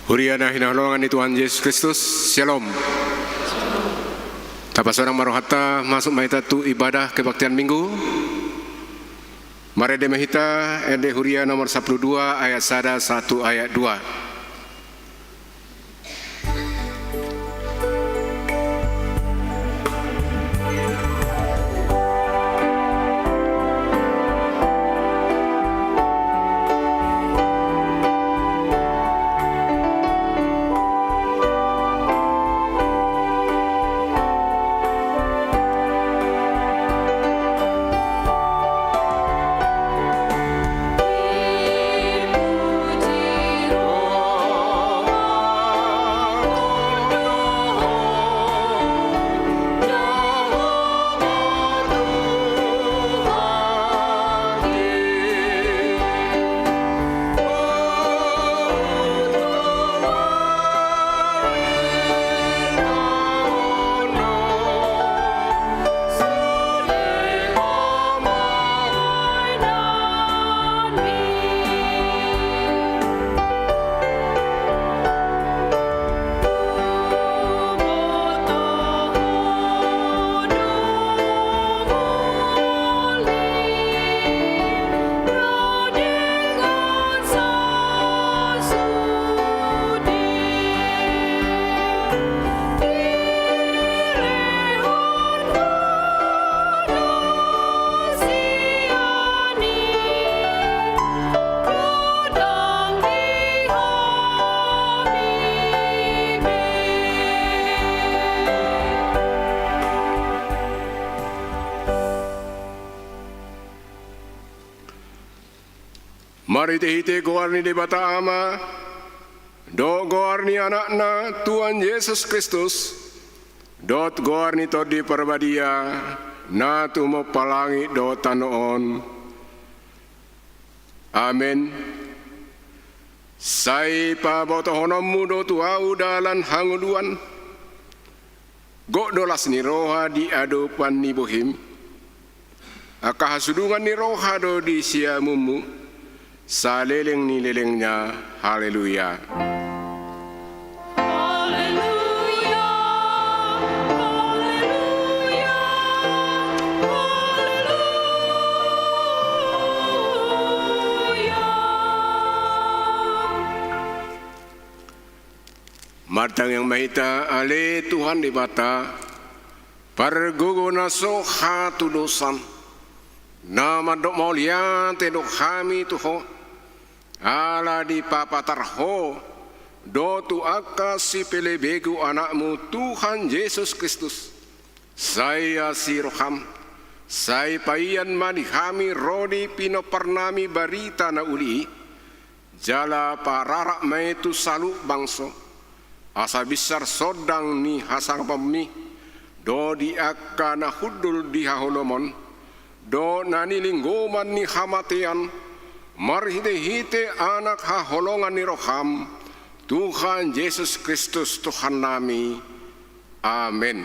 Huriana hinaholongan ni Tuhan Yesus Kristus. Shalom. Tapa seorang marohata masuk mahita tu ibadah kebaktian minggu. Mari demehita ede Huria nomor 12 ayat 1 ayat 2. Mari tehite goarni de bata ama, do goarni anakna Tuhan Yesus Kristus, dot goarni todi perbadia, na tumo palangi do tanoon. Amen. Sai pa boto honomu do tuau dalan hanguluan, go dolas ni roha di adopan ni bohim, akahasudungan ni roha do di siamumu, saleleng ni lelengnya. Haleluya. Haleluya. Haleluya. Haleluya. Martang yang mahita ale Tuhan di bata, pargogo na soha tu dosan, nama dok maulia te dok kami tuho, ala di papatarho do tu akasi pelebegu anakmu Tuhan Yesus Kristus. Saya si roham, saya payan mani kami rodi pino pernami barita na uli, jala pararak maitu salu bangso, asa besar sodang ni hasang pemi, do di akana hudul di haholomon, do nani linggoman ni hamatian, marhite-hite anak haholongan ni roham, Tuhan Yesus Kristus Tuhan nami. Amin.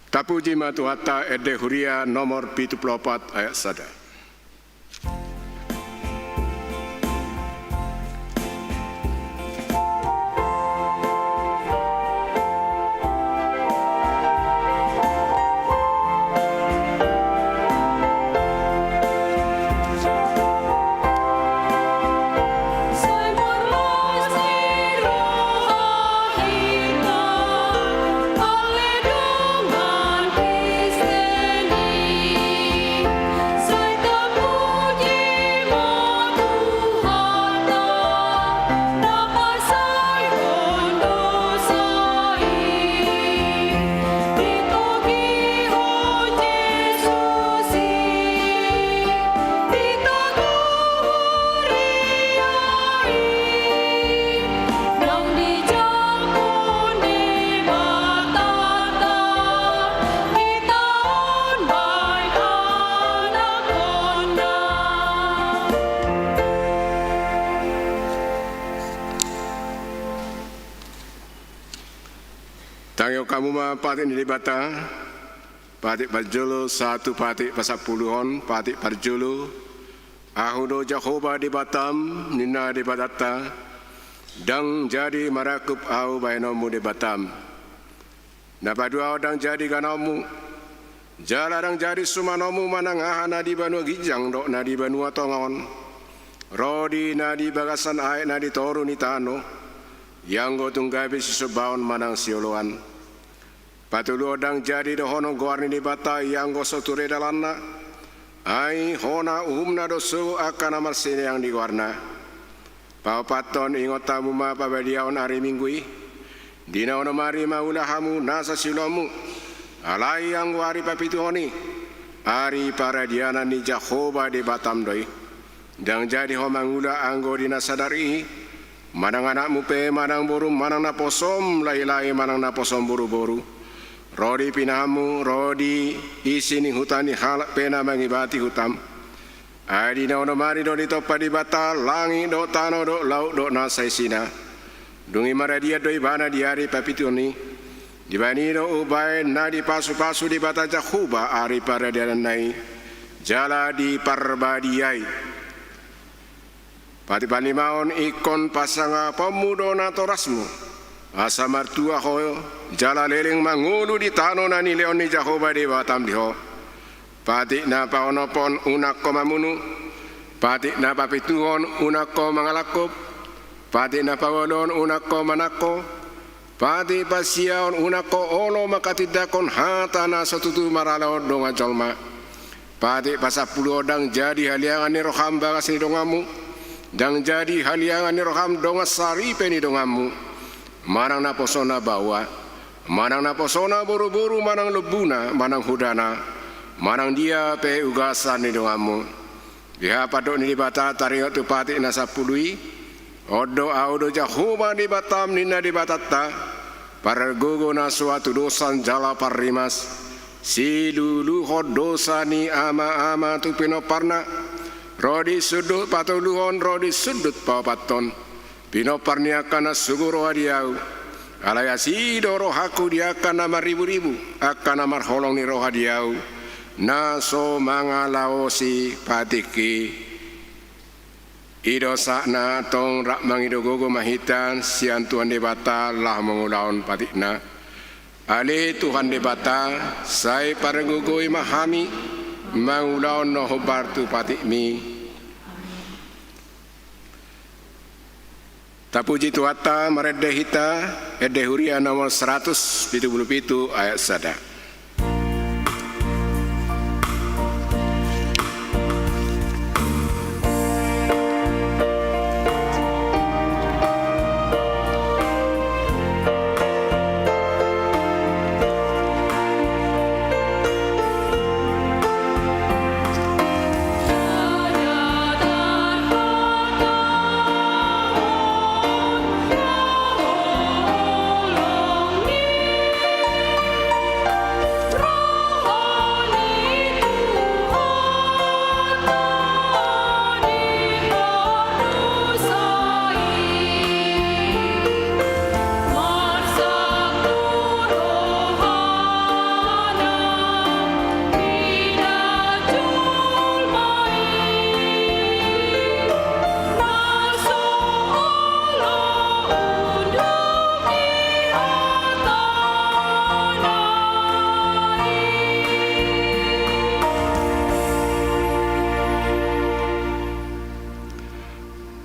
Tapuji matuhata ede Huria nomor 74 ayat 1. Tangyo kamu ma patik ni bata, patik parjolo 1 patik pasapuluhon, patik parjolo Ahudo Jehovah di Batam, nina di Batata, dang jadi marakup au bainomu di Batam. Napadua dang jadi ganamu, jalarang jadi sumanomu manangahana di Banua Gijang dok na di Banua Tongon, rodi na di bagasan air na di toru ni tano, yang go tunggabi sisubaon manang sioloan. Patulu dang jadi dohono goarni di Bata yang go soture dalana. Ai hona umna dosu akan amar sini yang diwarna. Papaton ingotamu ma pabadiaon hari minggui. Dina ono mari maulahamu nasa silomu. Alai yang wari papituoni. Ari paradiana ni Jehovah di Batam doi. Dan jadi homangula anggo dina sadari. Manang anakmu pe manang boru manang naposom lai-lai manang naposom boru-boru. Rodi pinamu, rodi isini hutani halak pena mengibati hutam. Adi na ono mari do ditopa di Bata, langi do tano do laut do nasai sina. Dungi maradia do ibana diari papituni. Dibani do ubai na di pasu-pasu di Bata Jehovah ari paradian nai. Jala di parbadiai. Pati panimaon ikon pasanga pemudo na torasmu. Asa martua hoyo jala leleng mangulu di tano na ni leon ni Jehovah di Batam diho. Pati na paonopon unako mamunu. Pati na papituhon unako mangalakop. Pati na pawalon unako manako. Pati pasiaon unako olo makatidakon hata na satutu maralaon donga jolma. Pati pasapuluh dang jadi haliangan ni roham bagas ni dongamu. Dang jadi haliangan ni roham donga saripe ni dongamu. Manang na posona bawa, manang na posona buru-buru, manang lebuna, manang hudana, manang dia pe ugasan ni dongamu. Dia padok ni di Bata taringat tu pati nasa pului, odo audo Jehovah di Batam nina di Batata, para gogo na suatu dosan jala parimas, si lulu hod dosa ni ama-ama tu pinoparna, rodi sudut patuluhon rodi sudut papaton. Pino parnia kana suguro adiau, alaya si doro haku dia kana maribu-ribu, akan amar holong ni roh adiau, naso mangalao si patiki, ido sakna tong rak mangido gogo mahitan, sian Tuhan di Bata lah mengulaun patikna, ale Tuhan di Bata, sai para gogo imahami, mengulaun no hobartu patikmi. Tapuji tuata meredeh hita edehuria nomor 177 ayat sada.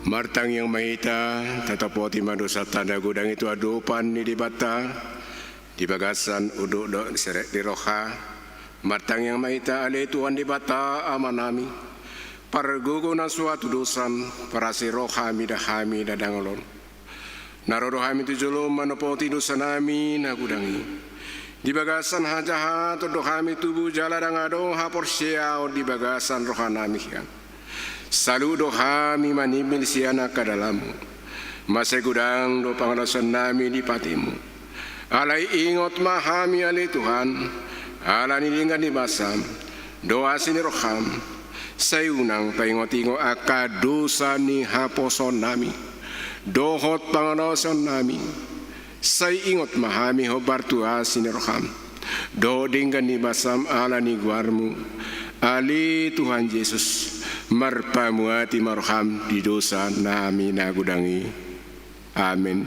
Martang yang mahita tatapoti manusa tanda gudang itu adupan ni di Bata di bagasan uduk do seret di roha. Martang yang mahita ale Tuhan di Bata amanami pargugo na suatu dosan para si rohami dahami dadangolon naro rohami tu jolo manopoti dosa nami na gudangi di bagasan hajaha to dohami tubuh jalarang ado hapor siao di bagasan rohanami kan. Saludo kami manimil siana ka dalamu. Masay gudang do pangalasan nami di patimu. Alay ingot mahami alay Tuhan. Ala nilingan ni Basam. Doa sini roham. Sayunang paingot-ingo akadosa ni haposon nami. Dohot pangalasan nami. Say ingot mahami hobar tua sini roham. Do dinggan ni Basam ala ni guarmu. Ali Tuhan Yesus. marpamuati marham di dosa nami nagudangi. Amin.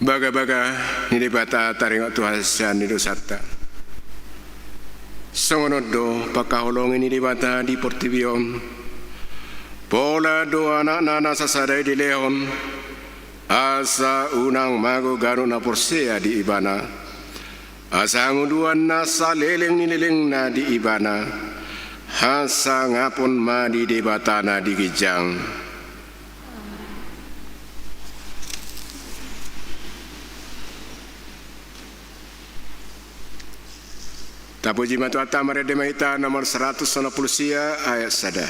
Baga-baga nili bata taringo Tuhan nido satta. Songonodo pakahulong nili bata di Portivion. Pola do anak nana sasadai di Leon. Asa unang mago garuna porsea di Ibana. Asa nguduan nasa leleng nileleng na di Ibana. Hasa ngapun ma di debatana di Gijang. Tapuji matu atamare demaita nomor 160 ayat sada.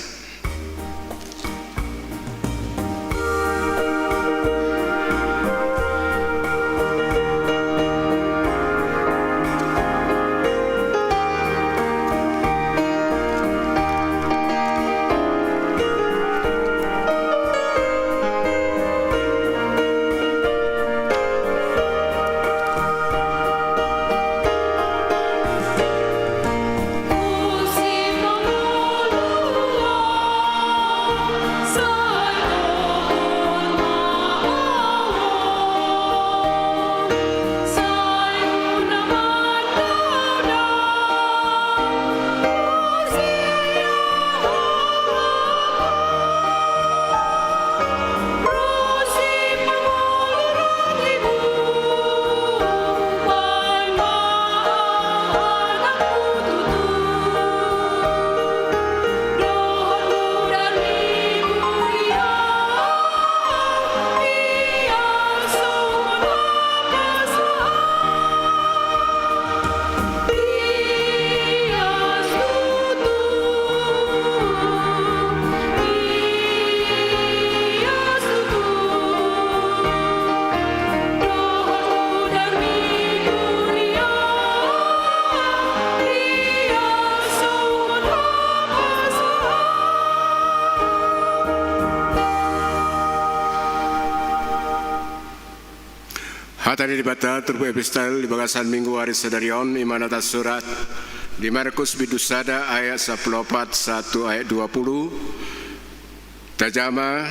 Hatari di bata turbu epistel di bagasan minggu hari sedarion imanata surat di Markus bidusada ayat 14 1 ayat 20 tajama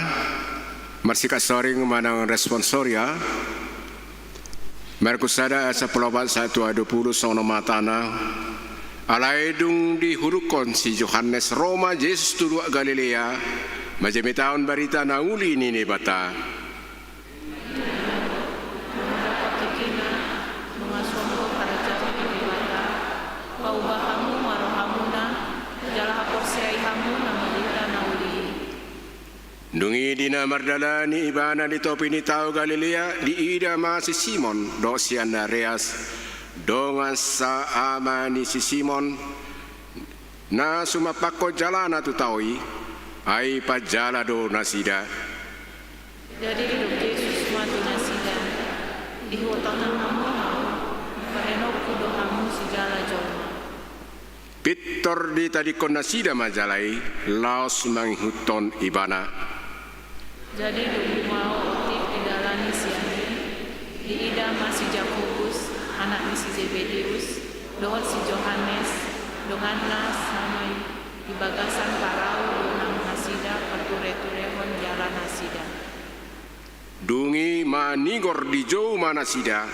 marsika soring manang responsoria Markus sada ayat 14 1 ayat 20 sono matana alaidung di hurukon si Yohanes Roma Yesus tulu Galilea majemi tahun barita nauli nini bata Dungi dina mardala ni ibana di topi ni tau Galilea di ida ma si Simon do si Andreas dongan sa ama ni si Simon na sumapako jalana tu taui ai pa jala do nasida jadi hidup Yesus matu nasida dihutangan hamu pareno kudo hamu si jala joma Pitor di tadi konasida majalai laos manghuton ibana. Jadi dulu mau otik di dalani siani, di ida masih Jakobus, anak si Zebedius, dohot si Johannes, donganna sama di bagasan parau donang nasida perture-turehon jalan nasida. Dungi manigor di jauh manasida,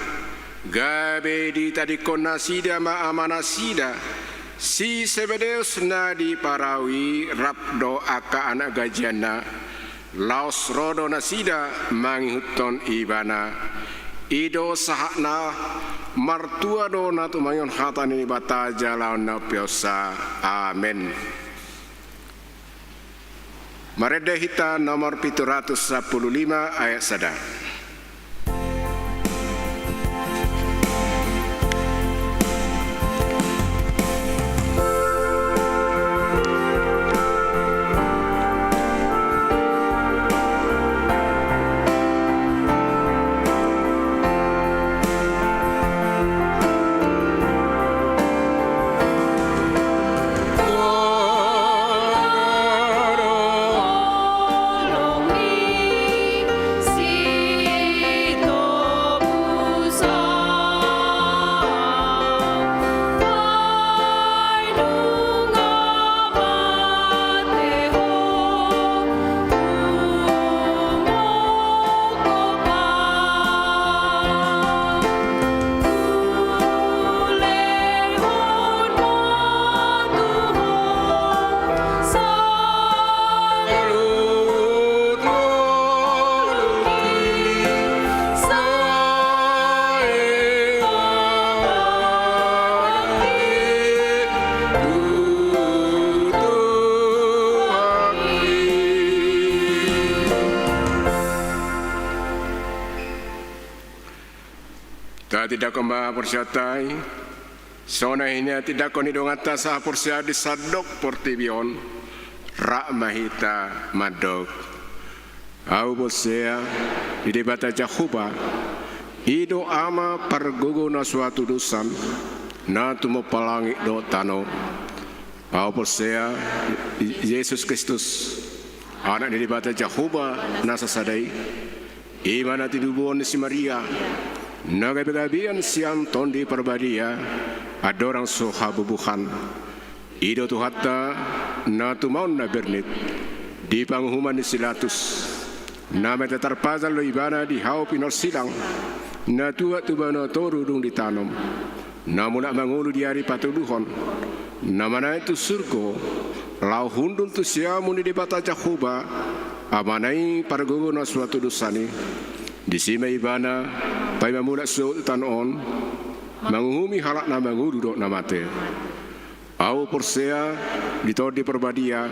gabe di tadi konasida ma amanasida, si Zebedeus na di parawi rapdo aka anak gajiana, laos rodo nasida manghuton ibana, ido sahakna martua do na tumayon hatan ini bata jalan na piosa. Amin. Mareda hita nomor 715 ayat sada. Tidak kembali persyatai, sona ini tidak koni dongata sah persya di sadok portibion, rak mahita madok. Au bosea di debata Jahuba, ido ama pargogo na suatu dusan, na tumo palangi do tano. Au bosea Yesus Kristus, anak di debata Jahuba nasa sadai, imana tidubuan si Maria. Nagabigabian siang tondi perbadia adorang soha bubuhan ido tu hatta na tu maun na bernit di panghuman ni silatus na metatarpazal lo ibana di hau pinor silang na tua tu bana toru dung ditanam na mula mangulu di hari patuluhon na mana itu surgo lau hundun tu siamu ni debata Jahuba amanai pargogo na suatu dosani di sima ibana pai mamula so tanon manguhumi halak na manguru do namate au porsea ditordi perbadia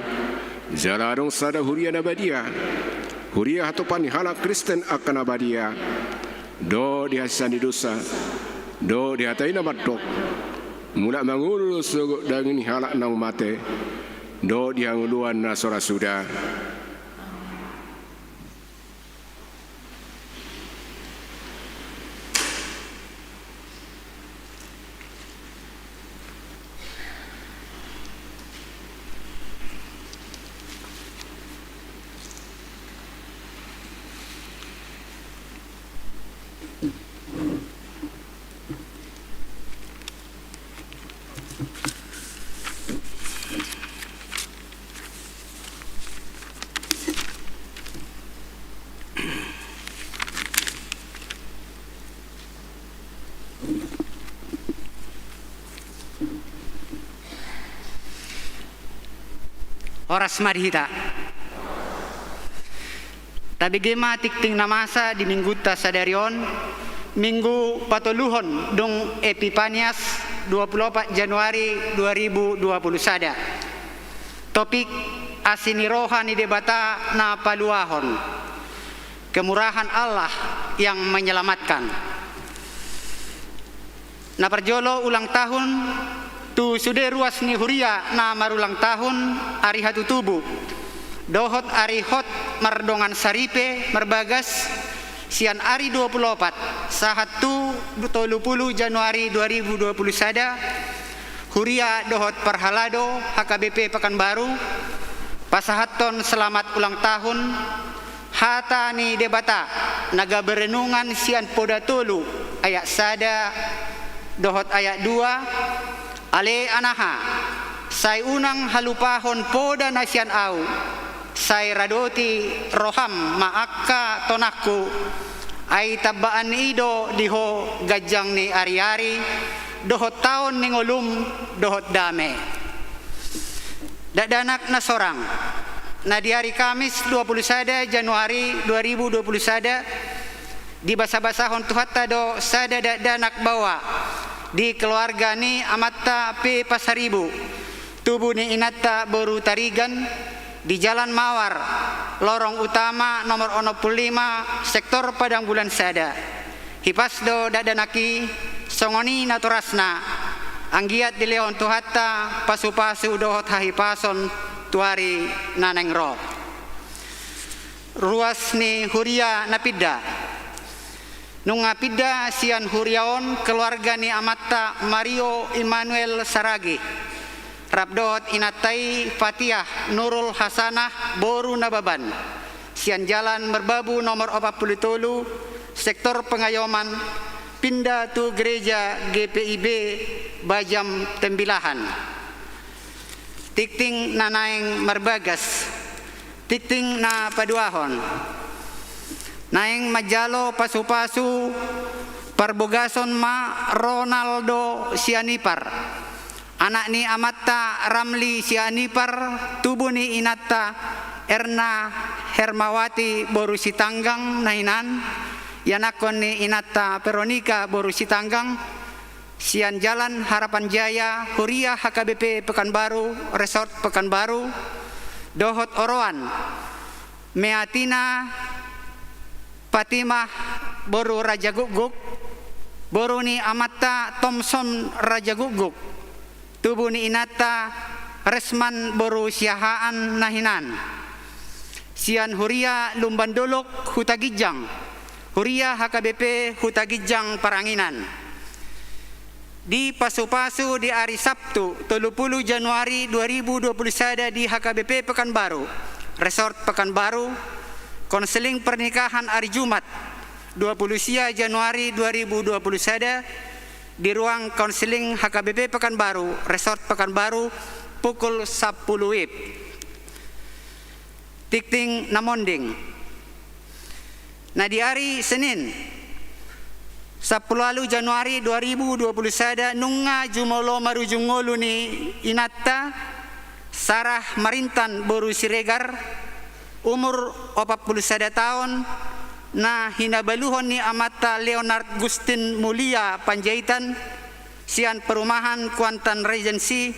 jaladong sada huria nabadia huria hatopan halak Kristen akan abadia do dihasani dosa do dihatai nama dok mula manguru so dangin halak na mate do dihanguluan na sora sudah. Oras marihita. Tabi gema tikting namasa di mingguta sadarion minggu patoluhon dong Epipanias 24 Januari 2020 sada. Topik asinirohan di debata na paluahon. Kemurahan Allah yang menyelamatkan. Na perjolo ulang tahun tu sudah ruas ni huria na marulang tahun ari hatu tubuh dohot ari hot mardongan saripe merbagas sian ari 24 sahat tu 30 Januari 2020 sada Huria dohot Parhalado HKBP Pekanbaru pasahaton selamat ulang tahun hata ni debata naga berenungan sian poda tolu ayat sada dohot ayat 2 ale anaha sai unang halupahon poda nasian au sai radoti roham maakka tonakku ai tabbaan ido diho gajang ni ari-ari dohot taon ni ngolum dohot dame dadanak na sorang na di hari Kamis 21 Januari 2021 di basa-basahon tuhatta do sada dadanak bawa di keluarga ni amatta P Pasaribu tubuh ni inatta boru tarigan di Jalan Mawar lorong utama nomor 65 sektor Padang Bulan Sada hipasdo dadanaki songoni naturasna anggiat di leon tuhatta pasu-pasu dohot hahipason tuari naneng ro ruas ni huria napida nunga pida sian huriaon keluarga ni amatta Mario Emmanuel Saragi rabdot inatai Fatihah Nurul Hasanah Boru Nababan sian Jalan Merbabu nomor 47 sektor Pengayoman pindah tu gereja GPIB Bajam Tembilahan tikting na naeng Marbagas tikting na paduahon naeng Majalo pasu-pasu parbogason ma Ronaldo Sianipar anak ni amatta Ramli Sianipar tubuh ni inatta Erna Hermawati Boru Sitanggang nainan yanakon ni inatta Veronica Boru Sitanggang sian Jalan Harapan Jaya Huria HKBP Pekanbaru Resort Pekanbaru dohot oroan Meatina Fatimah Boru Raja Guguk boru ni amatta Thompson Raja Guguk tubuh ni inata Resman Boru Siahaan Nahinan sian Huria Lumbandolok Hutagijang Huria HKBP Hutagijang Paranginan di pasu-pasu di hari Sabtu 30 Januari 2021 di HKBP Pekanbaru Resort Pekanbaru konseling pernikahan hari Jumat 20 Januari 2021 di ruang konseling HKBP Pekanbaru Resort Pekanbaru pukul 10 WIB tikting namonding nah di hari Senin 10 Januari 2021 nunga jumolo marujungolu ni inatta Sarah Marintan Boru Siregar umur 41 tahun nah hinabaluhon ni amata Leonard Gustin Mulia Panjaitan sian perumahan Kuantan Regency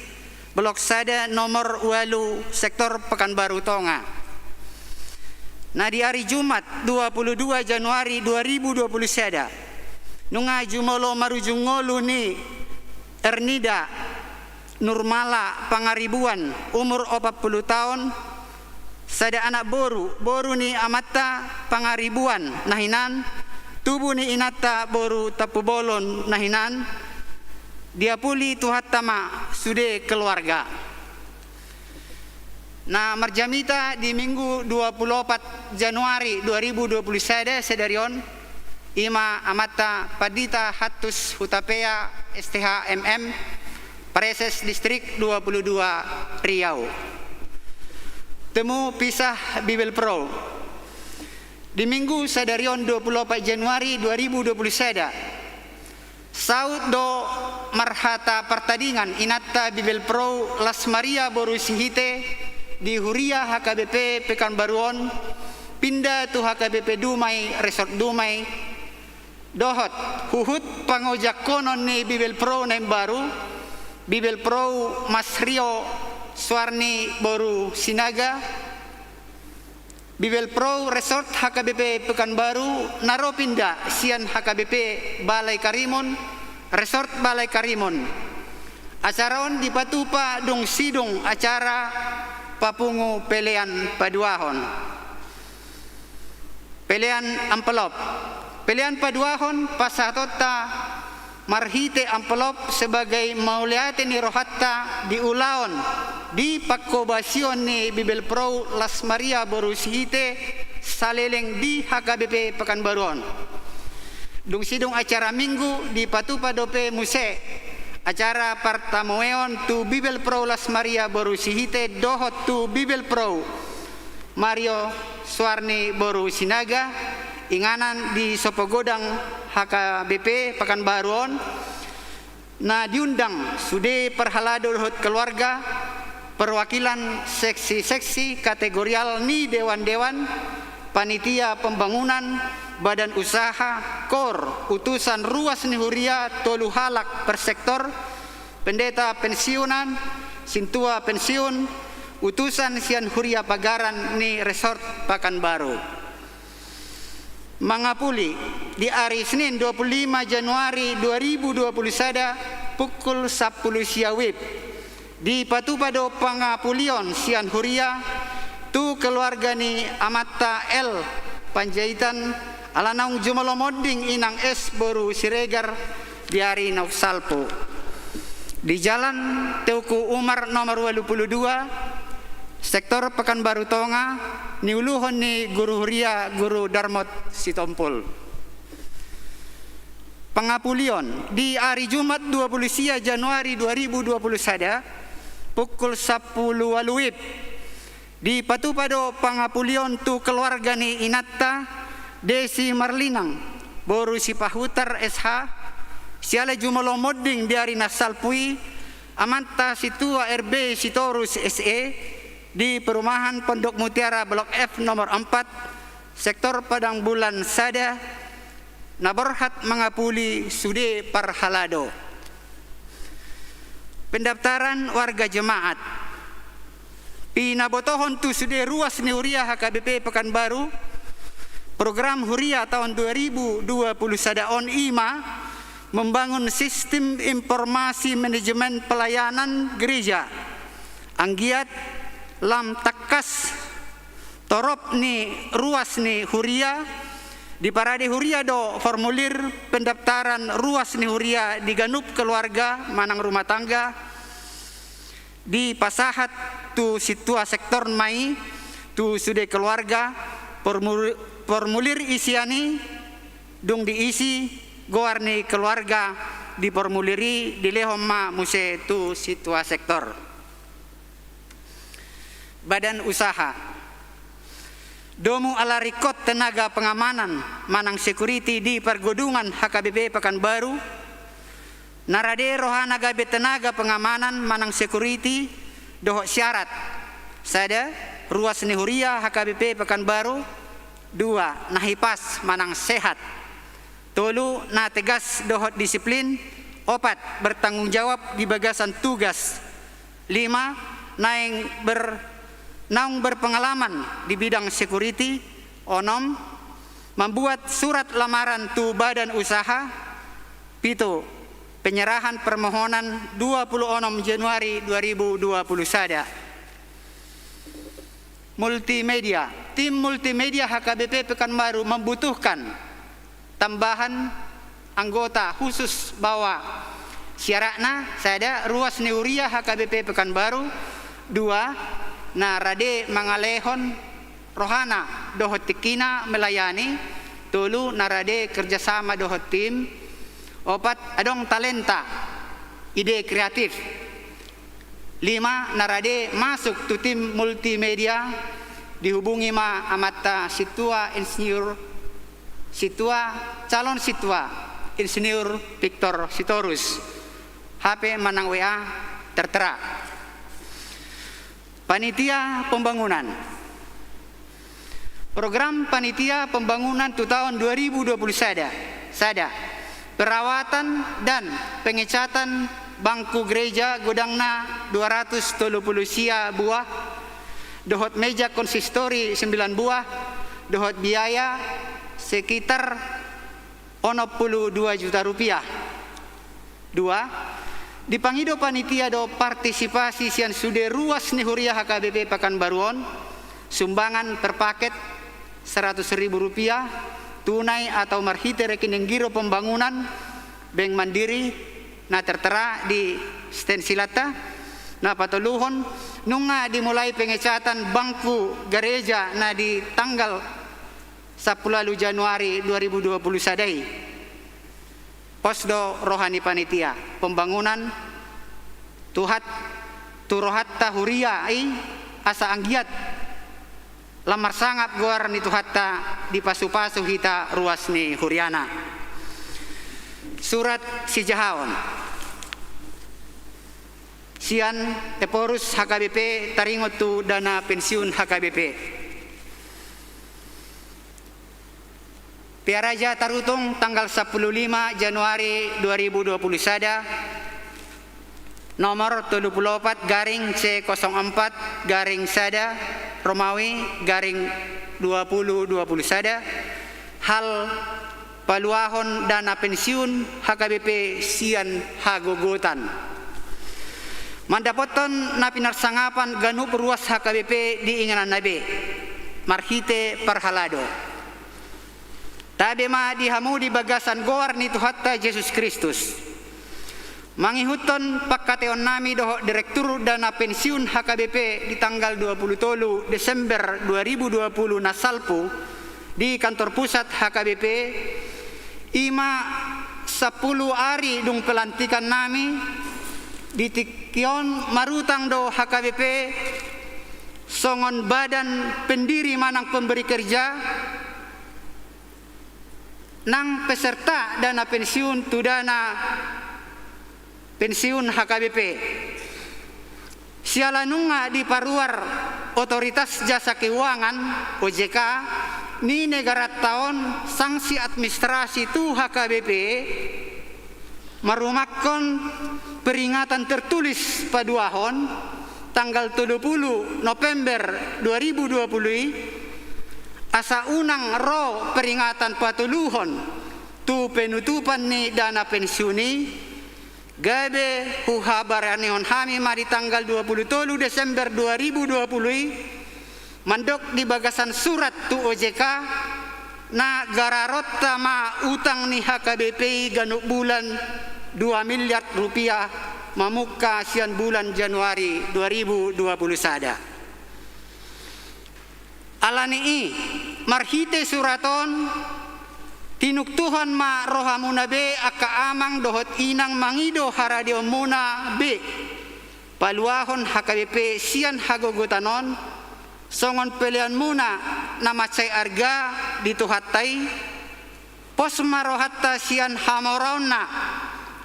Blok Sada nomor 8 sektor Pekanbaru Tonga nah di hari Jumat 22 Januari 2021 nunga jumolo marujungolu ni Ernida Nurmala Pangaribuan umur 40 tahun sada anak boru ni amatta Pangaribuan nahinan tubuh ni inatta Boru Tapubolon nahinan dia puli tuhattama sude keluarga nah marjamita di minggu 24 Januari 2021 sedarion ima amatta Padita Hatus Hutapea STHMM Preses Distrik 22 Riau temu pisah Bibel Pro di minggu sadarion 24 Januari 2021 saud do marhata pertandingan inatta Bibel Pro Las Maria Boru Sihite di Huria HKBP Pekanbaruon pindah tu HKBP Dumai Resort Dumai dohot huhut pangojak konon ni Bibel Pro nem baru Bibel Pro Mas Rio Suarni Boru Sinaga Bibel Pro Resort HKBP Pekanbaru naro pindah sian HKBP Balai Karimun Resort Balai Karimun acaraon di patupa dong sidong acara papungu pelean paduahon pelean amplop pelean paduahon pasatota marhite amplop sebagai mauliate ni rohatta di ulaon di pakkobasion ni Bibel Pro Las Maria Borusihite saleleng di HKBP Pekanbaruan. Dung sidung acara minggu di Patupa Dope Muse acara partamoeon tu Bibel Pro Las Maria Borusihite dohot tu Bibel Pro Mario Suarni Borusinaga inganan di Sopogodang HKBP Pekanbaruan na diundang sude perhalado dohot keluarga perwakilan seksi-seksi kategorial ni dewan-dewan panitia pembangunan badan usaha kor utusan ruas ni huria tolu halak per sektor pendeta pensiunan sintua pensiun utusan sian huria pagaran ni resort Pekanbaru. Mangapuli di hari Senin 25 Januari 2021 pukul 10 siawib di Patupado Pangapulion sian huria tu keluarga ni Amata L Panjaitan alanang jumalomoding inang es boru siregar di hari Nauksalpo di jalan Teuku Umar nomor 82 sektor Pekanbaru Tonga niuluhon ni Guru Huria Guru Darmot Sitompul. Pangapulion di hari Jumat 20 Januari 2021 pukul 10 waluib di Patupado Pangapulion tu keluarga ni Inatta Desi Marlinang Boru Sipahutar SH siala jumalomoding di hari Nasalpui Amanta Situa RB Sitorus SE di perumahan Pondok Mutiara Blok F nomor 4 sektor Padang Bulan Sada Naborhat Mangapuli Sude Parhalado. Pendaftaran warga jemaat pinabotohon tu sude ruas ni huria HKBP Pekanbaru program huria tahun 2020 sadaon IMA membangun sistem informasi manajemen pelayanan gereja anggiat lam takas torop ni ruas ni huria di parade huria do formulir pendaftaran ruas ni huria diganup keluarga manang rumah tangga di pasahat tu situa sektor mai tu sude keluarga formulir isiani dung diisi goarni keluarga di formuliri di lehoma muse tu situa sektor. Badan usaha domu ala rikot tenaga pengamanan manang security di pergodungan HKBP Pekanbaru narade rohana gabe tenaga pengamanan manang security dohok syarat sada ruas ni huria HKBP Pekanbaru 2 nahipas manang sehat tolu na tegas dohot disiplin 4 bertanggung jawab di bagasan tugas 5 naung berpengalaman di bidang security 6 membuat surat lamaran tu badan usaha 7 penyerahan permohonan 26 Januari 2020 sada. Multimedia tim multimedia HKBP Pekanbaru membutuhkan tambahan anggota khusus bawa syaratna sada ruas ni huria HKBP Pekanbaru 2 na rade mangalehon rohana dohot tikina melayani tulu narade kerjasama dohot tim 4 adong talenta ide kreatif 5 narade masuk tu tim multimedia dihubungi ma amata situa insinyur situa calon situa insinyur Victor Sitorus HP manang WA tertera. Panitia Pembangunan program Panitia Pembangunan tu tahun 2020 sada perawatan dan pengecatan bangku gereja godangna 230 sia buah dohot meja konsistori 9 buah dohot biaya sekitar 62 juta rupiah. 2 dipangido panitia do partisipasi sian sude ruas ni huria HKBP Pekanbaruan sumbangan per paket 100.000 rupiah tunai atau marhite rekening giro pembangunan Bank Mandiri na tertera di stensilata na patuluhon nung nga dimulai pengecatan bangku gereja na di tanggal 10 Januari 2020 sadai. Posdo rohani panitia pembangunan turohatta huria ai asa anggiat lamar sangap goar ni tuhatta di pasu-pasu hita ruas ni huriana. Surat si Jahaon sian Eporus HKBP taringot tu dana pensiun HKBP. Piaraja Tarutung tanggal 15 Januari 2020 sada nomor 74 garing C04 garing sada Romawi garing 2020 sada hal paluahon dana pensiun HKBP sian hagogotan. Mandapoton na pinarsangapan ganup ruas HKBP di inganan nabe marhite parhalado. Tabe ma dihamu di bagasan goar ni tuhatta Yesus Kristus. Mangihuton pagkateon nami doho direktur dana pensiun HKBP di tanggal 23 Desember 2020 nasalpu di kantor pusat HKBP ima 10 hari dung pelantikan nami di tikion marutang do HKBP songon badan pendiri manang pemberi kerja nang peserta dana pensiun tu dana pensiun HKBP sialanunga di paruar otoritas jasa keuangan OJK ni negara tahun sanksi administrasi tu HKBP marumakon peringatan tertulis paduahon tanggal 30 November 2020 asa unang ro peringatan patuluhon tu penutupan ni dana pensiuni gabe huhabaranihon hami mari tanggal 23 Desember 2020 mandok di bagasan surat tu OJK na gararotta ma utang ni HKBP ganuk bulan 2 miliar rupiah mamuka sian bulan Januari 2020 sada. Alani marhite suraton tinuktuhan ma rohamuna be aka amang dohot inang mangido haradio muna be paluahon HKBP sian hagogotanon songon pelian muna namacay arga dituhattay pos marohatta sian hamorona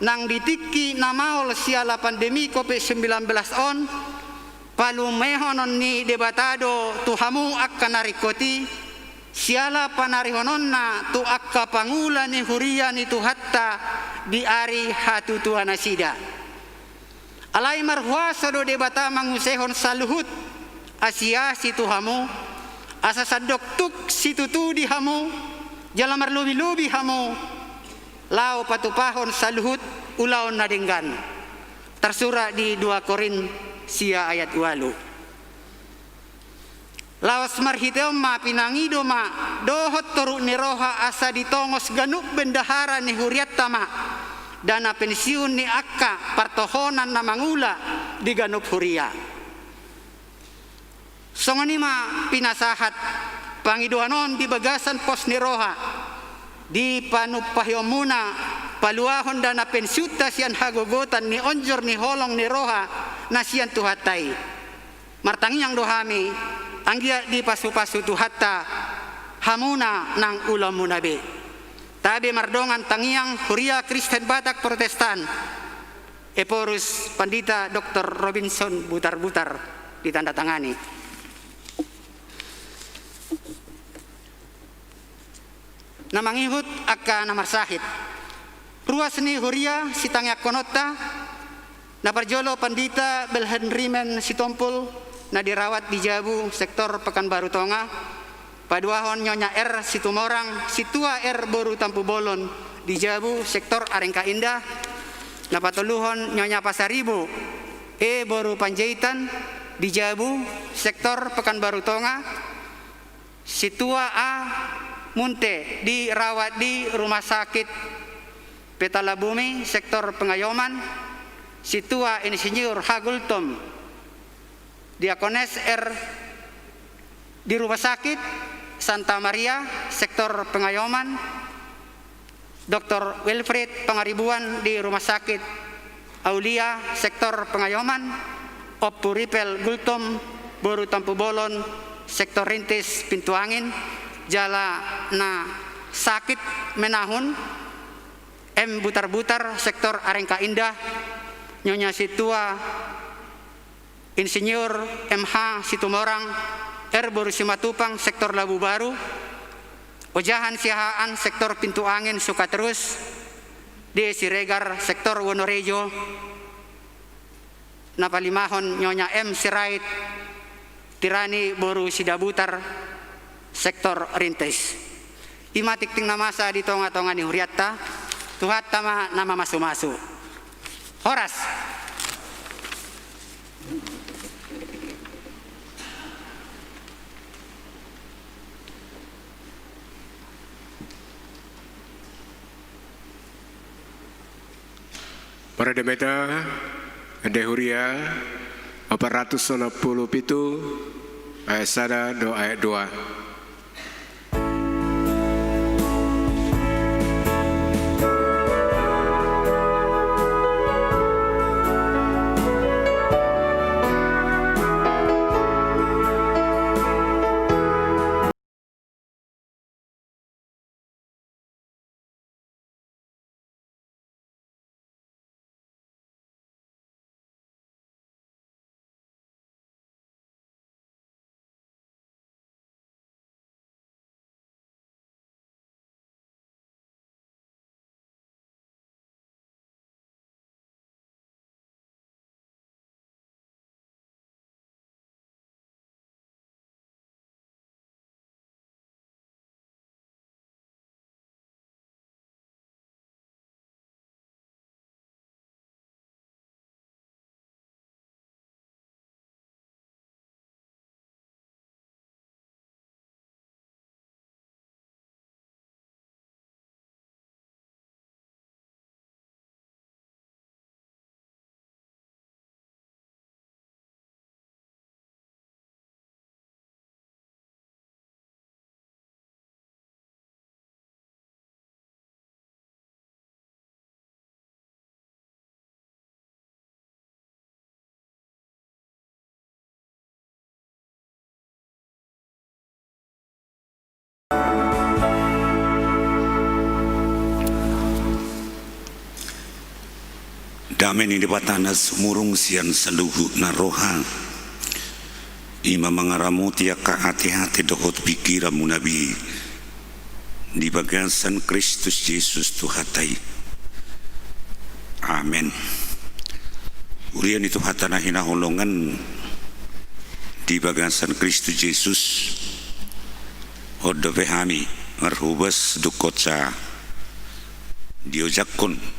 nang ditiki namaol siala pandemi COVID-19 on palumehonon ni debatado tuhamu akka narikoti siala panarihonon na tu akka pangula ni huria ni tuhatta di ari hatu tuana sida alai marhuasa do debata mangusehon saluhut asia si tuhamu asa sadok tuk si tutu di hamu jalamar lubi-lubi hamu lau patupahon saluhut ulaon nadenggan tersura di 2 Korin sia ayat 8 laos marhiteom ma pinangido ma dohot toru ni roha asa ditongos ganuk bendahara ni huriat tama dana pensiun ni akka partohonan na mangula di ganup huria songoni ma pinasahat pangiduanon di bagasan pos ni roha di panupahyomuna paluahon dana pensiuta sian hagogotan ni onjor ni holong ni roha nasian tuhatai martangiang dohami anggia di pasu-pasu tuhatta hamuna nang ulam munabe tabe mardongan tangiang huria Kristen Batak Protestan Eporus Pandita Dr. Robinson Butar-Butar ditandatangani. Namangihut akka namarsahit ruas ni huria sitangyak konota na parjolo Pandita Belhenrimen Sitompul na dirawat di Jabu sektor Pekanbaru Tonga paduahon Nyonya R Situmorang Situa R Boru Tampu Bolon di Jabu sektor Arengka Indah na patuluhon Nyonya Pasaribu E Boru Panjaitan di Jabu sektor Pekanbaru Tonga Situa A Munte dirawat di rumah sakit Petala Bumi, sektor pengayoman, Situa Insinyur Hagultom, Diakones R di Rumah Sakit Santa Maria, sektor pengayoman, Dr. Wilfried Pangaribuan di Rumah Sakit Aulia, sektor pengayoman, Oppu Ripel Gultom, Boru Tampu Bolon, sektor rintis Pintu Angin, Jala na sakit menahun, M Butar-Butar, sektor Arengka Indah, Nyonya Situa Insinyur MH Situmorang, R Boru Simatupang, sektor Labu Baru, Ojahan Siahaan, sektor Pintu Angin Sukaterus, D Siregar, sektor Wonorejo, Napalimahon Nyonya M Sirait Tirani Boru Sidabutar, sektor rintis. Imatik ting namasa di tonga-tonga ni huriatta, tuhat tama nama masu-masu. Horas. Para demeta, dehuria, 497, ayat 1 do ayat 2. Damen ini batanas murung sian seluhu naroha ima mangaramu tiaka hati-hati dohot pikiramu nabi di bagasan Kristus Yesus Tuhatai. Amin. Urian itu hatana hina holongan di bagasan Kristus Yesus hoddo behami marhubas dukotsa diojakon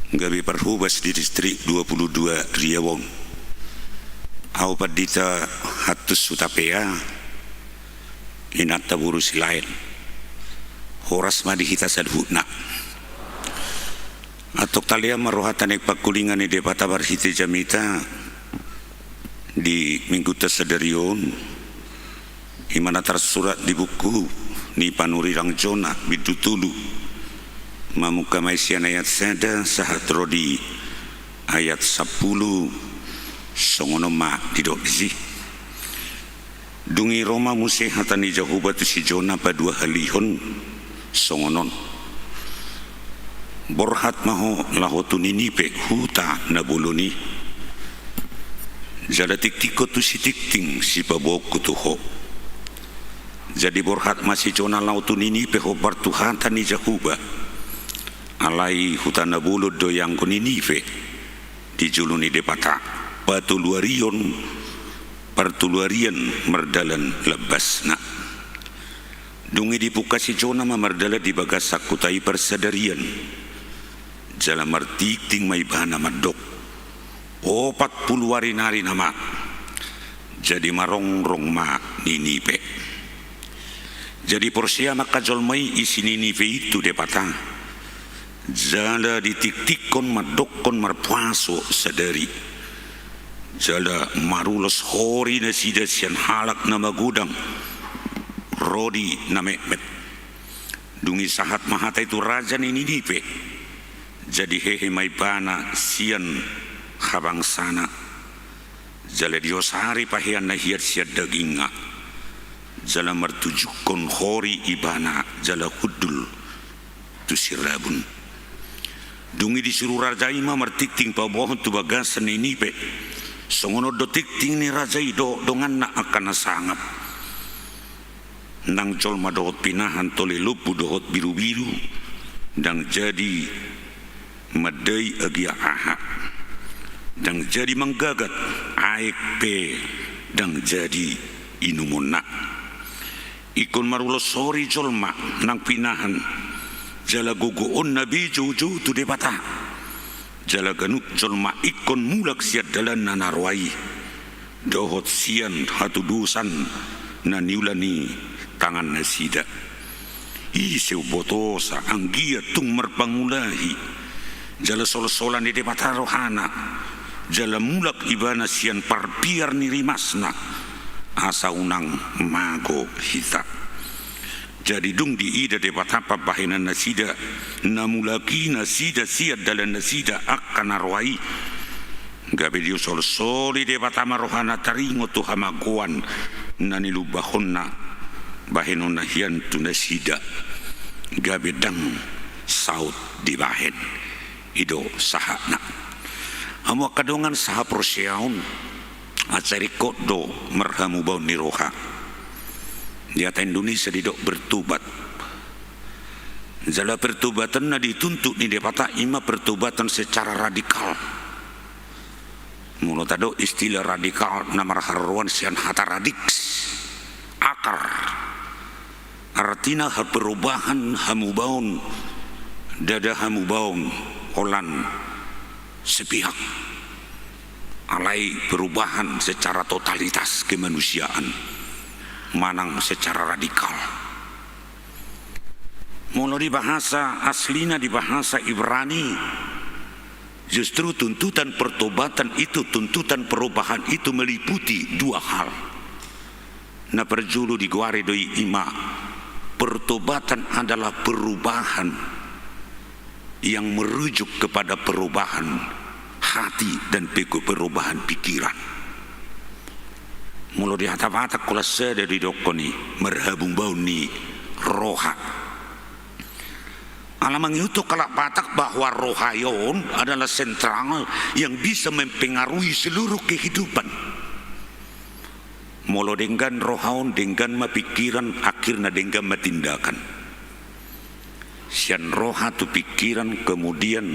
gabi perhubas di distrik 22 Riawong au padita hatus sutapea inata buru silain horas madi hita sadhuna atok talia marohatan ek pakulingan ni depata barhite jamita di minggu tasadarion imana tersurat di buku ni panurirang jona bidutulu Mamuka Maisian ayat sada sahat rodi ayat 10 songonoma didokzi dungi Roma musih hatani jahuba tu si Jona padua halihon songonon borhat maho lahotu ninipe huta nabuluni jada tiktiko tu si tikting si paboku tuho jadi borhat masih Jona lautu ninipe ho bartuhan tani jahuba alai hutana bulud do yang kuninive di juluni depata patuluarion partuluarian merdalan lebasna dungi dibuka si Jona mamardala di bagas sakutai persadarian jala martik ting mai bana madok 40 hari nari nama jadi marongrong ma ninipe jadi porsia maka jolmai isi ninive itu depata jala ditik-tikon madokon marpuaso sadari jala marulos hori na sida sian halak na magudang rodi na mekmet dungi sahat mahata itu raja ni Ninipe jadi hehe may bana sian habang sana jala diosari pahian na hiat siya daginga jala martujukon hori ibana jala hudul tu sirabun dungi disuruh raja ima martikting pabohon tu bagasan Ninipe songono do tikting ni raja ido dongan na akan nasangap nang jol madohot pinahan tole lupu dohot biru-biru dang jadi madai agia aha dang jadi manggagat aek pe dang jadi inumuna ikon marulo sori jolma nang pinahan jala guguon nabi juju tu debata jala ganuk jolma ikon mulak siat dalan nanarwai dohot sian hatu dusan na niulani tangan nasida iseu botosa anggia tung merpangulahi jala sol-solan di debata rohana jala mulak ibana sian parpiar ni rimasna asa unang mago hita jadi dung di ida debata apa bahinan nasida namulaki nasida siat dalam nasida akan arwai gabe dio sol-soli debata marohana taringo tu hamaguan nani lubahonna bahenona hian tu nasida gabe dang saut di bahen ido sahana amo kadongan saha prosyaun acari kodo merhamu bau niroha di atas Indonesia didok bertobat jala pertobatan na dituntut ni depata ima pertobatan secara radikal mulut ado istilah radikal namar haruan sian hata radiks akar artinya perubahan hamubaun dada hamubaun holan sepihak alai perubahan secara totalitas kemanusiaan manang secara radikal mula di bahasa aslina di bahasa Ibrani justru tuntutan pertobatan itu tuntutan perubahan itu meliputi dua hal na perjulu di guare doi ima pertobatan adalah perubahan yang merujuk kepada perubahan hati dan perubahan pikiran. Mula di hata-hata kula sada di dokoni merhabung bau ni roha. Alamang itu kalak patak bahwa rohayon adalah sentral yang bisa mempengaruhi seluruh kehidupan. Molo dengan rohaon dengan pikiran akhirnya dengan tindakan. Sian roha tu pikiran kemudian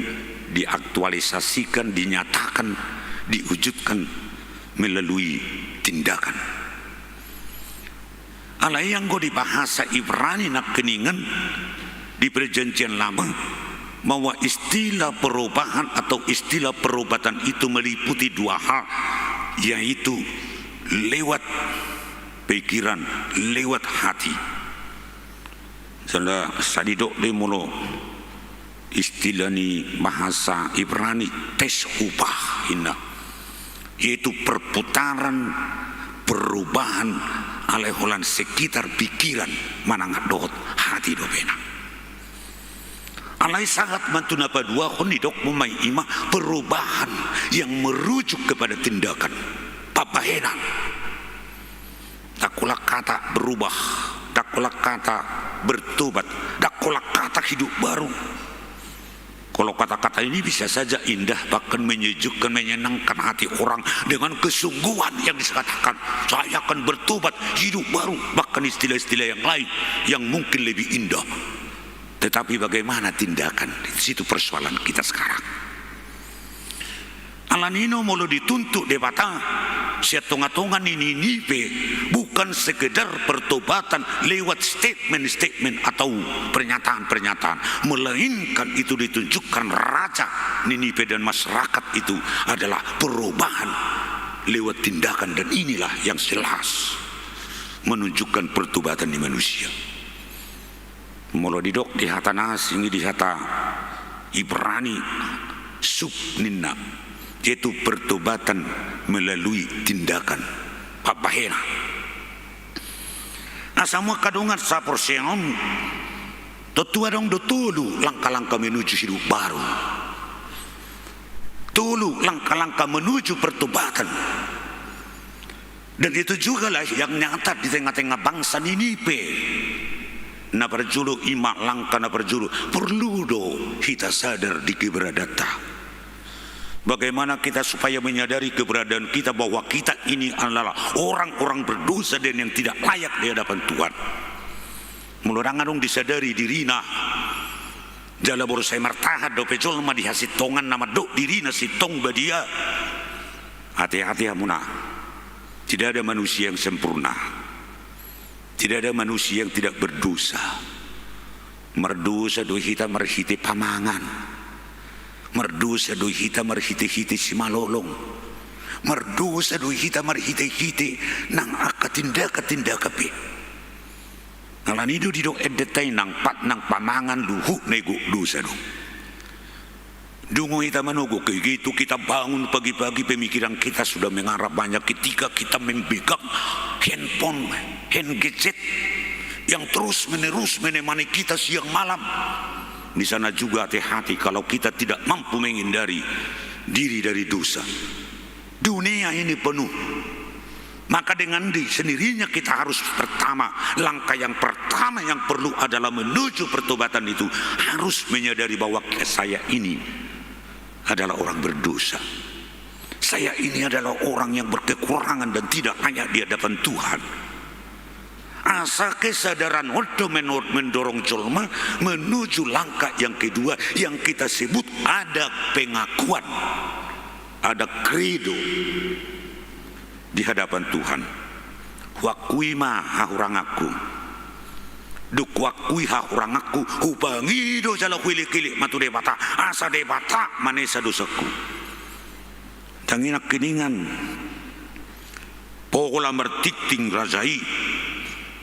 diaktualisasikan, dinyatakan, diwujudkan melalui tindakan. Alai yang go di bahasa Ibrani nak keningan di perjanjian lama bahwa istilah perubahan atau istilah perobatan itu meliputi dua hal, yaitu lewat pikiran, lewat hati. Salah sadidok de mulo istilah ni bahasa Ibrani teshubah hina, yaitu perputaran perubahan oleh holan sekitar pikiran manang dot hati do bena. Alai sangat mantuna padua honidok memai ima perubahan yang merujuk kepada tindakan. Papahenan dakulah kata berubah, dakulah kata bertobat, dakulah kata hidup baru. Kalau kata-kata ini bisa saja indah, bahkan menyejukkan, menyenangkan hati orang dengan kesungguhan yang dikatakan saya akan bertobat, hidup baru, bahkan istilah-istilah yang lain yang mungkin lebih indah. Tetapi bagaimana tindakan? Di situ persoalan kita sekarang. Alanino mulu dituntut debata setonga-tongan ini nipe bukan sekedar pertobatan lewat statement-statement atau pernyataan-pernyataan, melainkan itu ditunjukkan raja Ninipe dan masyarakat itu adalah perubahan lewat tindakan, dan inilah yang jelas menunjukkan pertobatan di manusia. Mula didok di hata nas ini di hata Ibrani subnina, yaitu pertobatan melalui tindakan papahena. Nah semua kadungan sapor seom totua dong do tulu langkah-langkah menuju hidup baru, tulu langkah-langkah menuju pertobatan. Dan itu juga lah yang nyata di tengah-tengah bangsa Ninipe. Na berjulu ima langkah na berjulu perlu do kita sadar di keberadaan. Bagaimana kita supaya menyadari keberadaan kita bahwa kita ini adalah orang-orang berdosa dan yang tidak layak di hadapan Tuhan. Mulurangan dong disadari dirina. Jala baru saya martahat do pejol ma dihasitongan nama do dirina sitong badia. Hati-hati amuna. Tidak ada manusia yang sempurna. Tidak ada manusia yang tidak berdosa. Merdosa do kita merhiti pamangan. Merdosa do kita merhiti-hiti si malolong. Merdosa do kita merhiti-hiti nang akatindak-tindak kapi. Nalan itu di do edetai nang pat nang pamangan luhu nego dosa do. Dungu kita menunggu gitu kita bangun pagi-pagi pemikiran kita sudah mengarah banyak ketika kita memegang handphone, hand gadget yang terus menerus menemani kita siang malam. Di sana juga hati-hati kalau kita tidak mampu menghindari diri dari dosa. Dunia ini penuh. Maka dengan sendirinya kita harus pertama, langkah yang pertama yang perlu adalah menuju pertobatan itu harus menyadari bahwa saya ini adalah orang berdosa. Saya ini adalah orang yang berkekurangan dan tidak layak di hadapan Tuhan. Asa kesadaran itu mendorong jelma menuju langkah yang kedua yang kita sebut ada pengakuan, ada credo di hadapan Tuhan. Wakui ma orang aku, duk wakui orang aku, hubangi do jala kili-kili matu debata, asa debata manesa dosaku. Tanginak keningan, pokola mertiting rajai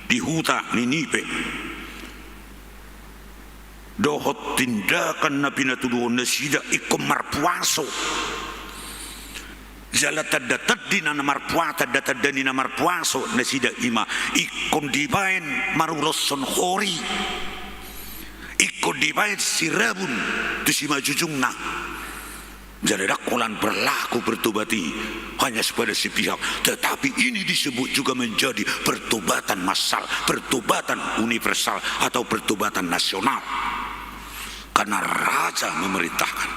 di huta Ninipe. Dohot tindakan na pinatuduhan na sida ikom marpuaso. Jala tadatat di na marpuata datadani na marpuaso na sida ima ikom dibain maruloson hori. Ikom dibain sirabun tu si majujung na. Jadi dakolan berlaku bertobati hanya kepada si pihak, tetapi ini disebut juga menjadi pertobatan massal, pertobatan universal atau pertobatan nasional karena raja memerintahkan.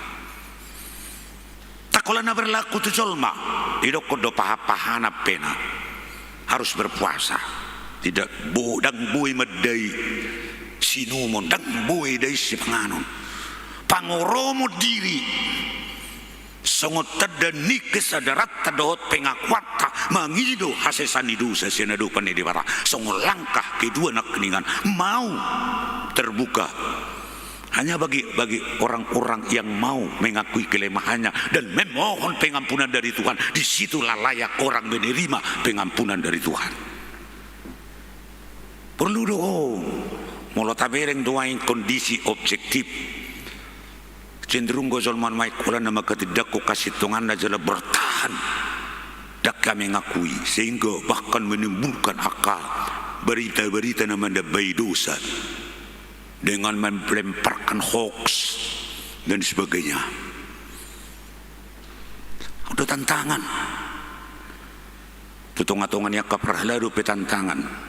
Takolana berlaku tu jolma idok kodo pahana pena harus berpuasa, tidak bodang bui medai sinumon dang bui dai si panganon pangoromo diri songot tadani kesadarat tadot pengakuata mangido hasesanidu sesenadu panedibara songot langkah kedua nak keningan mau terbuka hanya bagi orang-orang yang mau mengakui kelemahannya dan memohon pengampunan dari Tuhan. Disitulah layak orang menerima pengampunan dari Tuhan. Perlu dong mulut tabereng doain kondisi objektif cenderung gozolman mai kula nama ketidakku kasih tongan jala bertahan dak kami ngakui sehingga bahkan menimbulkan akal berita-berita nama dabai dosa dengan melemparkan hoax dan sebagainya. Udah tantangan tutungan-tungan yang kaprahla tantangan.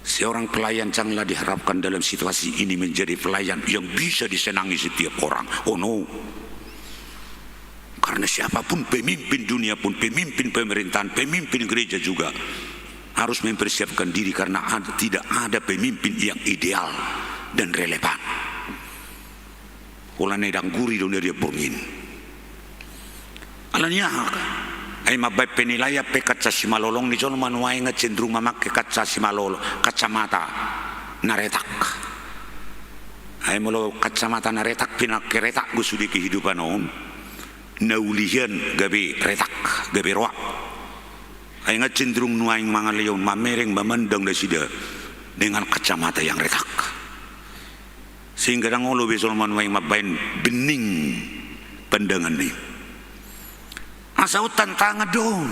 Seorang pelayan janganlah diharapkan dalam situasi ini menjadi pelayan yang bisa disenangi setiap orang. Oh no. Karena siapapun pemimpin dunia pun, pemimpin pemerintahan, pemimpin gereja juga harus mempersiapkan diri karena tidak ada pemimpin yang ideal dan relevan. Kula nedang guri do dia bongin. Alanya ay mabay penilaya pe kaca si malolong ni John manuay nga cenderung mamakai kaca si malolo kacamata naretak ay mulo kacamata naretak pinakiretak gusto di kehidupan noon naulihan gabi retak gabi roak ay nga cenderung nuay mga leon mamereng mamandang na sida dengan kacamata yang retak sehingga ngolo besolman may mabain bening pandangan ni asau tantangan dong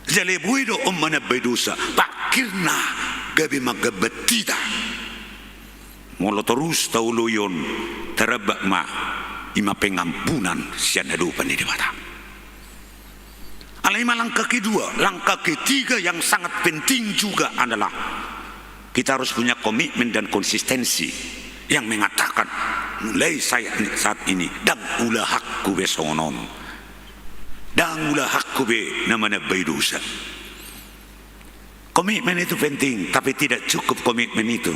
jalebuy do mana bedosa pakirna gabi magabetita molo terus tauluyon terabak ma ima pengampunan sian adupan di dewata. Alaima langkah kedua, langkah ketiga yang sangat penting juga adalah kita harus punya komitmen dan konsistensi yang mengatakan mulai saya saat ini dan ulah hakku besonon dan ulah hakku be namanya bedosa. Komitmen itu penting, tapi tidak cukup komitmen itu.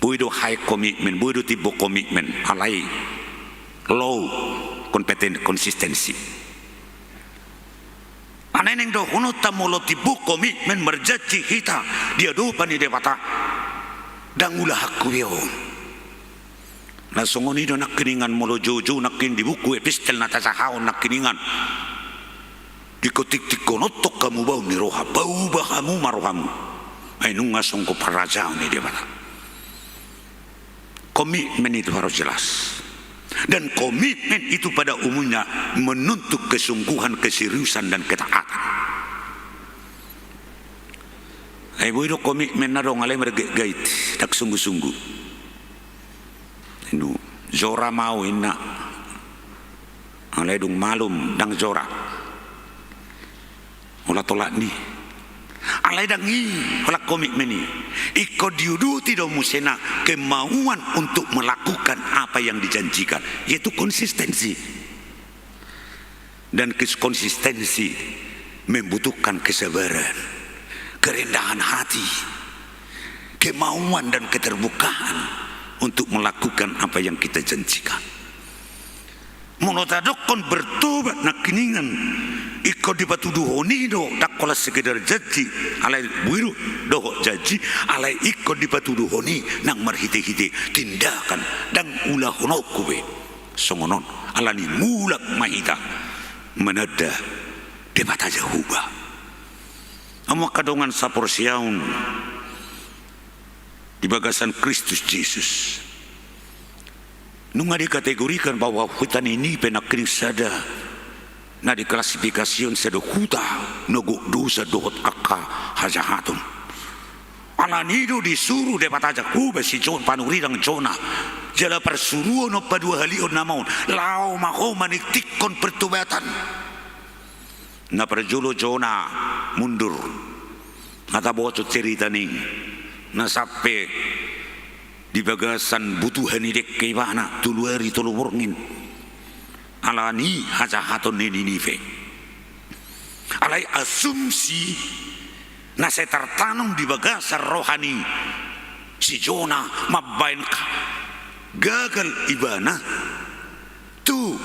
Buido high komitmen, buido tipe komitmen, alai low kompeten konsistensi. Aneneng do hono tamolo tibu komitmen merjaji kita dia do pani dewata dan ulah hakku yo na songoni do nak kiningan molo jojo nakin di buku epistel nata sahau nak kiningan dikotik tikonotok kamu bau ni roha bau bahamu marohamu ai nunga songko paraja ni dewata. Komitmen itu harus jelas. Dan komitmen itu pada umumnya menuntut kesungguhan, keseriusan dan ketaatan. Ibu itu komitmen narong alai mergait tak sungguh-sungguh. Ini zora mau inna alai dung malum dang zora. Olah tolak ni. Alai dangi olah komitmen ni. Iko diudu tidak musena kemauan untuk melakukan apa yang dijanjikan, yaitu konsistensi. Dan konsistensi membutuhkan kesabaran, kerendahan hati, kemauan dan keterbukaan untuk melakukan apa yang kita janjikan. Monotadokon bertobat nak kiningan iko dipatuduh honido tak kola sekedar janji alai buiru doh janji alai iko dipatuduh honi nang marhite-hite tindakan dan ulah honokuwe songonon alani mulak mahita menada debat aja hubah amo kadongan saporsiaun di bagasan Kristus Yesus nunga dikategorikan bahwa hutan ini penakring sada na diklasifikasiun sedo huta nogo dosa dohot akka hajahatun alanido disuruh debat aja hubah si John panuridang Jona jala persuruan no padua halion namaun lau maho maniktikon pertobatan na perjulo Jona mundur ngata bocot cerita nih na sampai di bagasan butuhan idek keibana tuluari tuluburngin alani hajahaton Ninive alai asumsi na saya tertanam di bagasan rohani si Jona mabain gagal ibana tu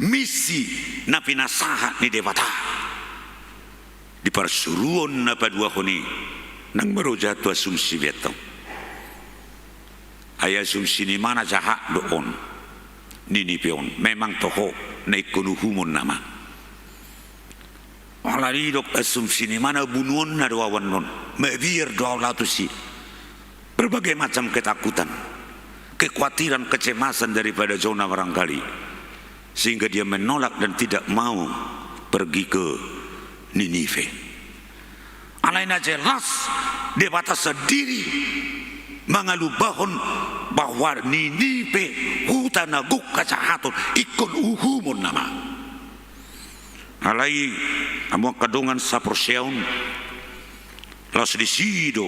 misi na pinasaha ni dewata di persuruan na padua honi nang merojatu asumsi betong ayah asumsi ni mana jahat doon Ninipeon memang toho na ikonuhumon nama alari dok asumsi ni mana bunuon na doawan non mebir doa latusi berbagai macam ketakutan kekhawatiran kecemasan daripada Jona barangkali sehingga dia menolak dan tidak mau pergi ke Ninive. Alaina jelas dia batas sendiri mengalubahon bahwa Ninive hutan naguk kacahaton ikon uhumun nama alai amo kadongan saporseon las disido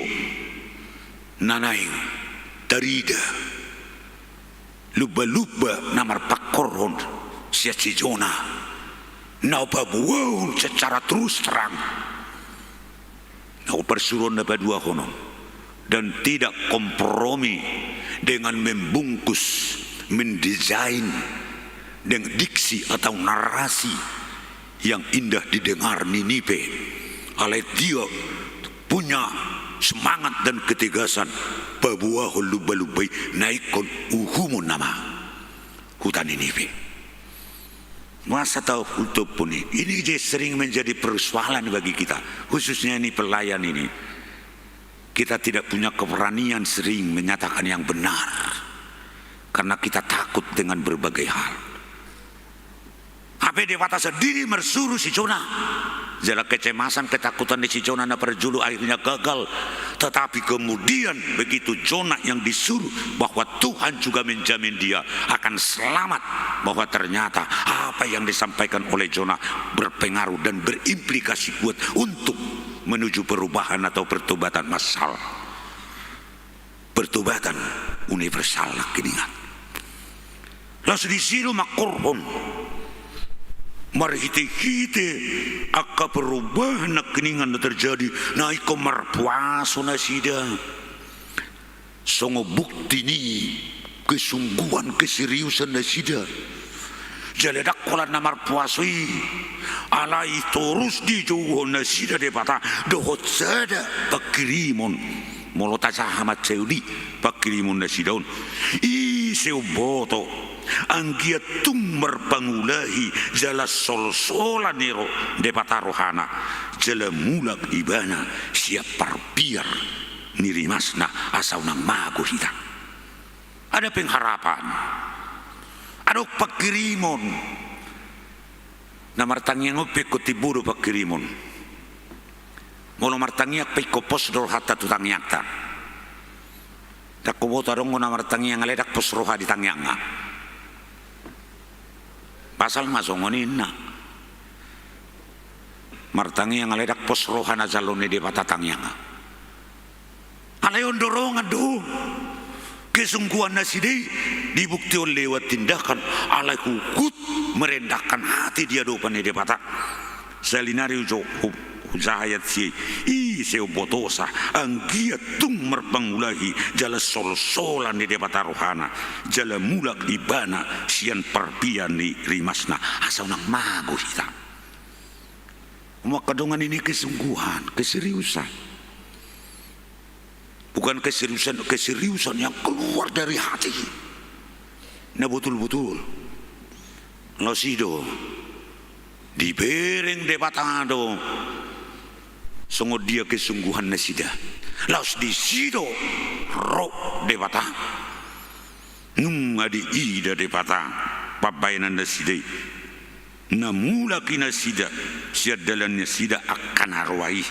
nanaing darida luba-luba namar pakoron sia si Jona nababuaun secara terus terang nau persuruan na dua honon dan tidak kompromi dengan membungkus mendesain dengan diksi atau narasi yang indah didengar Ninive oleh dia punya semangat dan ketegasan bahwa luba-lubai naikon uhumun nama hutan Ninive. Masa tahu untuk pun ini sering menjadi persoalan bagi kita, khususnya ini pelayan ini. Kita tidak punya keberanian sering menyatakan yang benar karena kita takut dengan berbagai hal. Apa Dewata sendiri mersuruh si Jona. Jala kecemasan, ketakutan di si Jona na perjulu akhirnya gagal. Tetapi kemudian begitu Jona yang disuruh bahwa Tuhan juga menjamin dia akan selamat, bahwa ternyata apa yang disampaikan oleh Jona berpengaruh dan berimplikasi kuat untuk menuju perubahan atau pertobatan massal, pertobatan universal keningan. Lalu disiru makurhon marhite-hite akka perubahan na keningan na terjadi na iko marpuaso na sida songo bukti ni kesungguhan keseriusan na sida jaledak kolan na marpuasoi alai torus di jauh na sida Dewata dohot sada pakirimon molota sahamat seudi pakirimon na sidaun iseu boto anggia tummer pangulahi jala sol-sola nero Dewata rohana jala mulak ibana siap parpiar nirimasna asau nang mago hita. Ada pengharapan, ada pakirimon na martangiang upe ko tiburo pakirimon molo martangiak pe ko posdor hatta tutangiakta dakko botarong na martangiang aledak posroha di tangianga pasal masongonin na martangi yang aledak pos rohana jalone de patatang yang alayon dorongan do kesungguhan naside dibukti oleh lewat tindakan alai hukut merendahkan hati dia do pane de patak salinari ujo Zahayat si iseu botosa anggia tung merpangulahi jala sol-solan di Dewata rohana jala mulak ibana sian parpian di rimasna asal nang mago hita. Makadongan ini kesungguhan, keseriusan, bukan keseriusan yang keluar dari hati. Nah betul-betul losido dibereng Dewata do songo dia kesungguhan nasida laos di sido roh Dewata nung adi ida Dewata pabayana nasida namula kinasida siadalan nasida akan arwai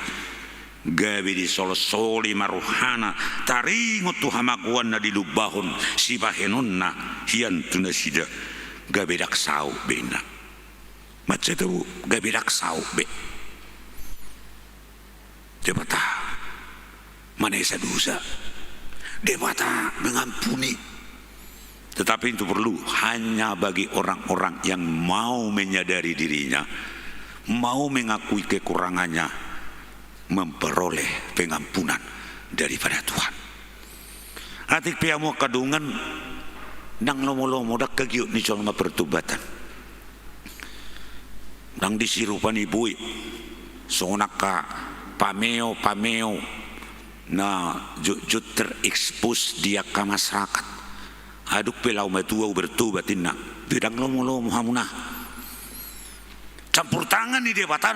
gawe di sol-soli maruhana taringot tu hamakuan na dilubahon si bahenon na hian tu nasida gawe daksau bena macam tu gawe daksau be Dewata manesa dosa, Dewata mengampuni. Tetapi itu perlu hanya bagi orang-orang yang mau menyadari dirinya, mau mengakui kekurangannya, memperoleh pengampunan daripada Tuhan. Atik piamu kadungan nang lomo-lomo dak kagiut ni colma pertobatan. Nang disirupan ibui sonaka pameo na jut terekspos dia ke masyarakat aduk pelau matua bertobatin na tidak lomo-lomo hamuna campur tangan di Dewata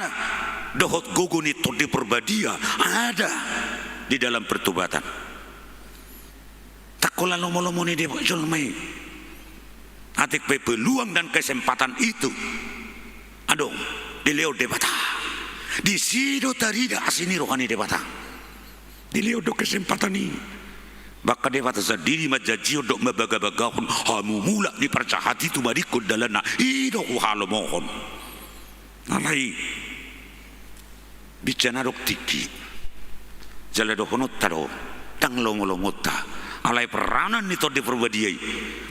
dohot gogon itu di perbadia ada di dalam pertobatan takola lomo-lomo ni Dewata jolmai atik pe peluang dan kesempatan itu aduh di leo Dewata di sido tarida asini rohani Dewata di leo do kesempatan ini baka Dewata sendiri majajio do mabaga-bagahon hamu mula di percahati tu marikod dalana ido ku halomohon alai bicara dok tiki jala do honot taro tang longo-longota alai peranan itu di perbadiai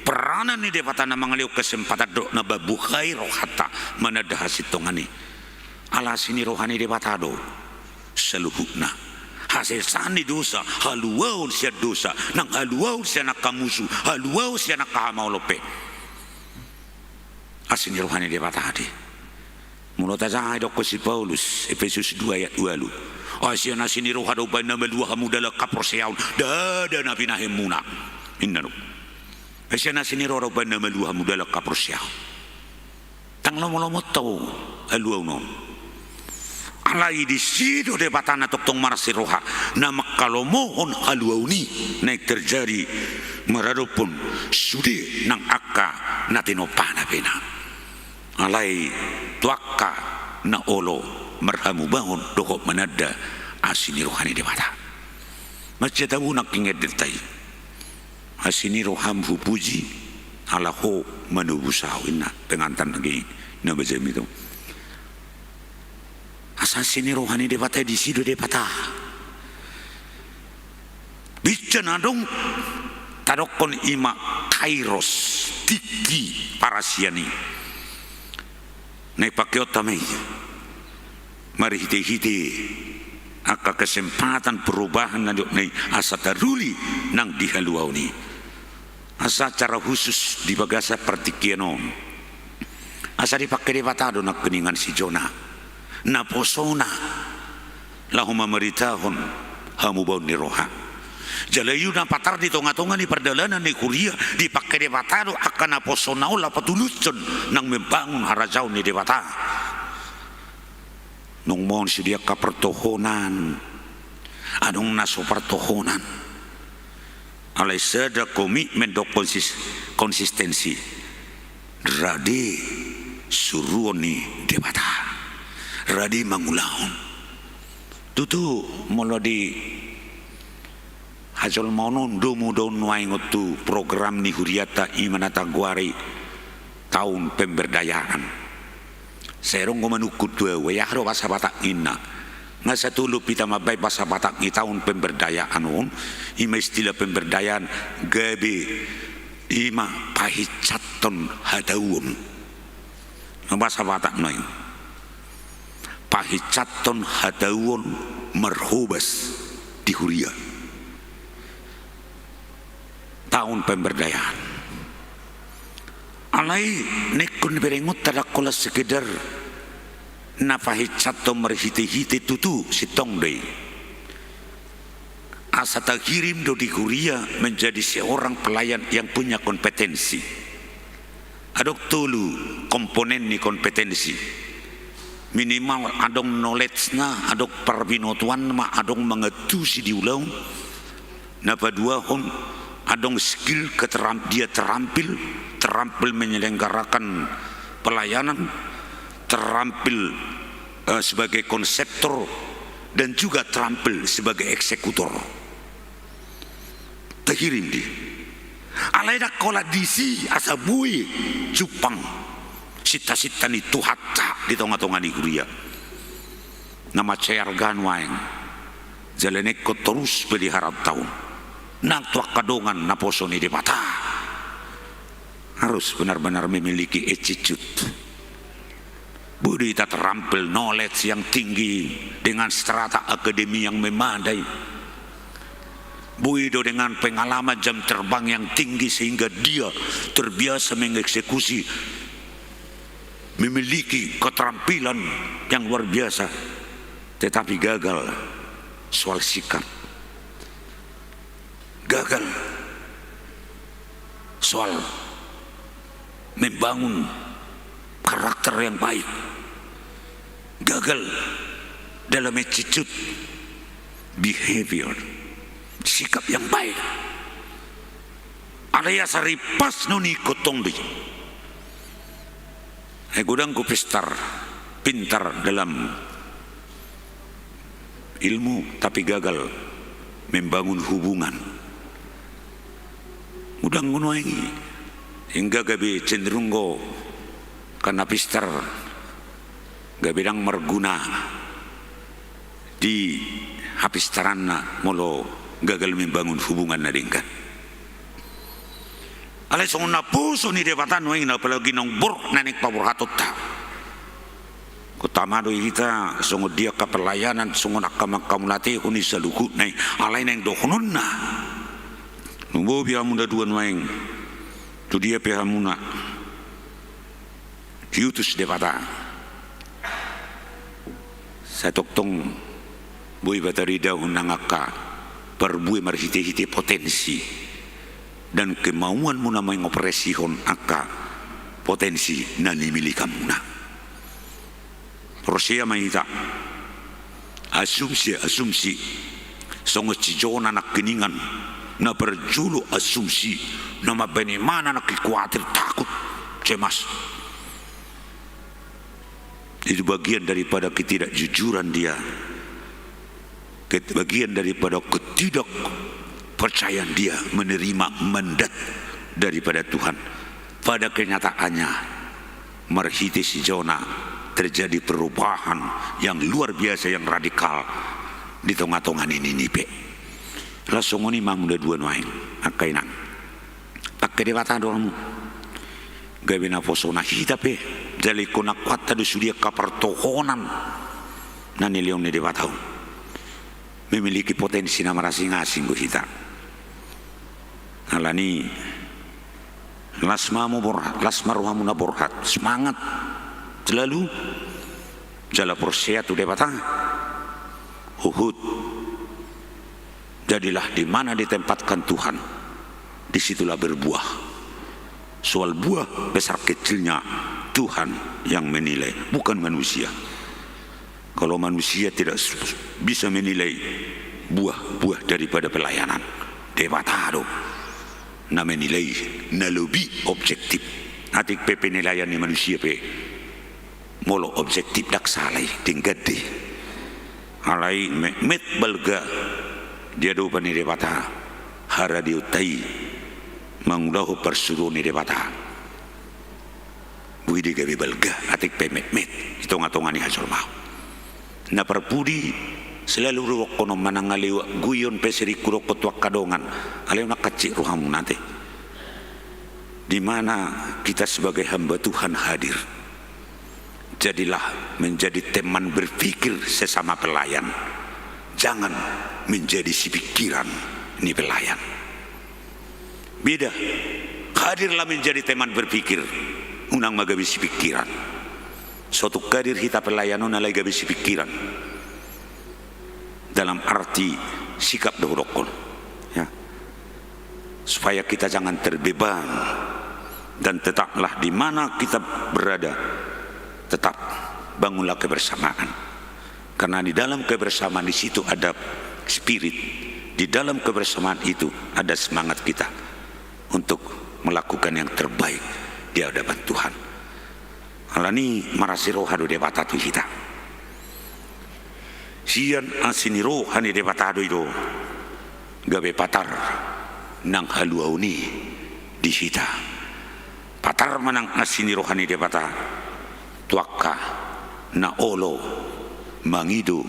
peranan ni Dewata na mangalio kesempatan do na babuhay rohata manadah sitongani ala sini rohani Dewata do seluhukna hasil sani dosa haluau sia dosa nang haluau sia nak kamusu haluau sia nak kahamaulope asini rohani Dewata ade menurut azai dok si Paulus Efesus 2 ayat 2 asia nasini rohado bana melua hamudala kaproseaun dada nabi nahemuna innanu asia nasini rohado bana melua hamudala kaproseaun tang lomo-lomo tau haluau no alai di sido de batana toktong marasiroha na makalomohon haluauni naik terjadi meradopun sudi nang akka na tinopana pena alai tuakka na olo merhamu bangun dokok menada asini rohani de bata macam tahu nak ingat detai asini roham hupuji ala ho manubusawin na pengantan lagi na bejam itu asasini rohani de bata di sido de bata bicara dong tadokon ima kairos tiki parasiani nai pakiota mai mari hite aka kesempatan perubahan nanduk nai asa taruli nang dihaluau ni asa cara khusus di bagasa partikianon asa dipakai di batado nak keningan si Jona na posona lahuma meritahon hamu bau ni roha jalayu na patar di tonga-tonga ni perjalanan ni kuliah dipakai di batado akan na posona ulah patulucon nang membangun harajau ni dewata nung mohon sedia ka pertohonan anong naso pertohonan alai seda komitmen dok konsistensi rade suruoni debata rade mangulahon tutu molo di hajol monon domu don waingot tu program ni huriata imanata guari tahun pemberdayaan serong manukut dua wayahro basa batak ina ngasa tulu pita mabai basa batak ni tahun pemberdayaan on ima istilah pemberdayaan gabe ima pahicaton hadawun basa batak noy pahicaton hadawun merhubas di huria tahun pemberdayaan alai nekun berengut tadakola sekedar napahicato merhite-hite tutu sitong dei asa takirim do di huria menjadi seorang pelayan yang punya kompetensi adok tulu komponen ni kompetensi minimal adong knowledge na adok perbinotuan ma adong mengetusi di ulang napa dua hon adong skill dia terampil menyelenggarakan pelayanan terampil sebagai konseptor dan juga terampil sebagai eksekutor terkirim di alaida kola disi asabui Jepang sita-sita ni tuhatta di tonga-tonga ni kuria nama cayargan waeng jalenek ko terus pelihara tahun nang tuak kadongan na poso ni debata harus benar-benar memiliki attitude budi tak terampil knowledge yang tinggi dengan strata akademi yang memadai Buido dengan pengalaman jam terbang yang tinggi sehingga dia terbiasa mengeksekusi memiliki keterampilan yang luar biasa tetapi gagal soal sikap gagal soal membangun karakter yang baik gagal dalam attitude behavior sikap yang baik alaya sari pas noni kotong di gudang ku pintar dalam ilmu tapi gagal membangun hubungan udang ngunuangi hingga gabi cenderung go karena pistar gabidang merguna di hapistaranna molo gagal membangun hubungan nadingkan alay song napuso ni debatan wang na apalagi nang bur nanik pabur hatot ta kutama do kita song dia ka pelayanan song nakakamulati huni saluku nai alay nang dokonon na numbo biya munda duan wang tu dia pihamuna hiutus debata sa toktong buy batarida unangaka perbui marhite-hite potensi dan kemauan muna mengoperasihon aka potensi na nimili kamuna Rosia mahita asumsi songo cijona nak keningan na berjulu asumsi nama bagaimana nak khawatir takut cemas. Itu bagian daripada ketidakjujuran dia, bagian daripada ketidakpercayaan dia menerima mandat daripada Tuhan. Pada kenyataannya marhiti si Jona terjadi perubahan yang luar biasa, yang radikal di tengah-tengah ini nipe. Langsung ini mang muda dua nuain akainan pakai dewata dormu gabina posona hitape jali kona kuat tadi sudia kapertohonan nani leon ni dewata memiliki potensi nama rasing-asing go hita alani lasmamu borhat lasmaruhamu na borhat semangat selalu jala porsia tu dewata Uhud. Jadilah di mana ditempatkan Tuhan, disitulah berbuah. Soal buah besar kecilnya Tuhan yang menilai, bukan manusia. Kalau manusia tidak bisa menilai buah-buah daripada pelayanan, debatado na menilai na lebih objektif. Atik pe penilaian ni manusia pe molo objektif dak salai tingkat deh. Alai met balga dia do pani debata hara diutai mangulahu persuruh ni debata bui di gabi balga atik pe met hitung-hitungan ni hasil mau na perpudi selalu ruwak kono manangaliwa guyon pe seri kurok petuak kadongan alai nak kacik ruhamu nanti di mana kita sebagai hamba Tuhan hadir. Jadilah menjadi teman berpikir sesama pelayan. Jangan menjadi si pikiran ini pelayan. Beda. Hadirlah menjadi teman berpikir. Unang magabi si pikiran. Suatu kadir kita pelayan unang lagi gabi si pikiran. Dalam arti sikap dohorokon. Ya. Supaya kita jangan terbeban dan tetaplah di mana kita berada. Tetap bangunlah kebersamaan, karena di dalam kebersamaan di situ ada spirit, di dalam kebersamaan itu ada semangat kita untuk melakukan yang terbaik di hadapan Tuhan. Alani marasi rohadu debatatu kita. Sian asini rohani debatadu itu gabe patar nang haluauni di sita. Patar manang asini rohani debata. Tuaka na olo mangidu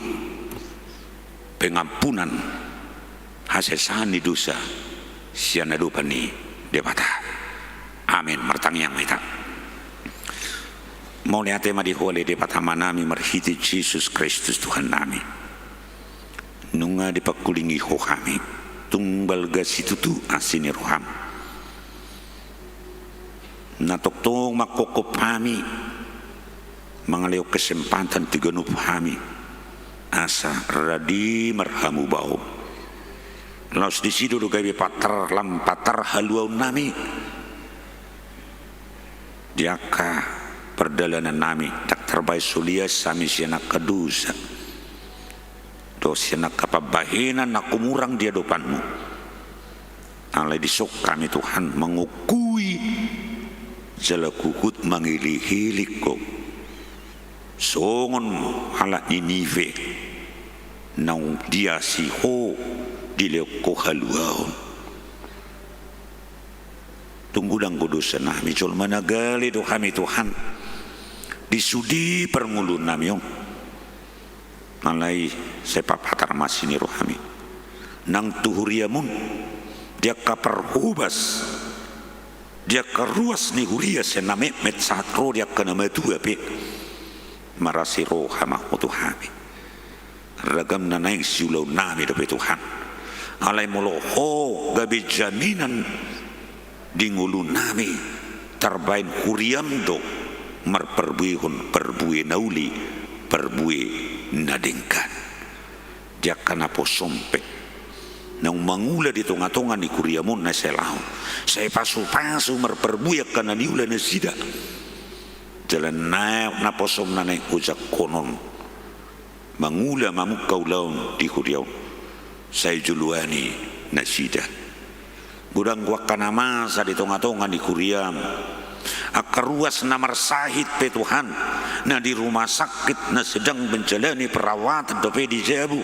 pengampunan hasesani dosa siana dupani debata. Amin. Martang yang kita mau lihat tema di hole debata manami marhiti Yesus Kristus Tuhan nami nunga dipakulingi ho kami tumbal gasitu tu asini roham natoktong makokop kami mengalih kesempatan tiga nup kami asa radi marhamu bau laus di situ do gawe patar lam patar haluau nami diaka perdalanan nami tak terbaik sulia sami siana kadusa do siana kapabahinan nakumurang dia depanmu alai disok kami Tuhan mengukui jala kukut mangili-hilik ko songon ala Ninive nang dia si ho di leko haluau tunggu dang dosa nami col managali do kami Tuhan disudi perngulun nami yong malai sepapatar masini rohami nang tuhuriamun dia kaperhubas dia keruas ni huria sename met sakro dia kena metu ape marasi rohama Tuhan ragam na naik siulau nami dapat Tuhan alai moloho gabi jaminan di ngulu nami terbain huriam do marperbuihun perbue nauli perbue nadengkan dia kana posompe nang mangula di tonga-tonga ni kuriamun na selau saya pasu-pasu marperbuya kana niula na sida jalan naik na posom na naik ujak konon mangula mamukau laun di huriau saya juluani nasida budang wakana masa di tonga-tonga di kuriam akaruas namar sahid pe Tuhan na di rumah sakit na sedang menjalani perawatan dope di jabu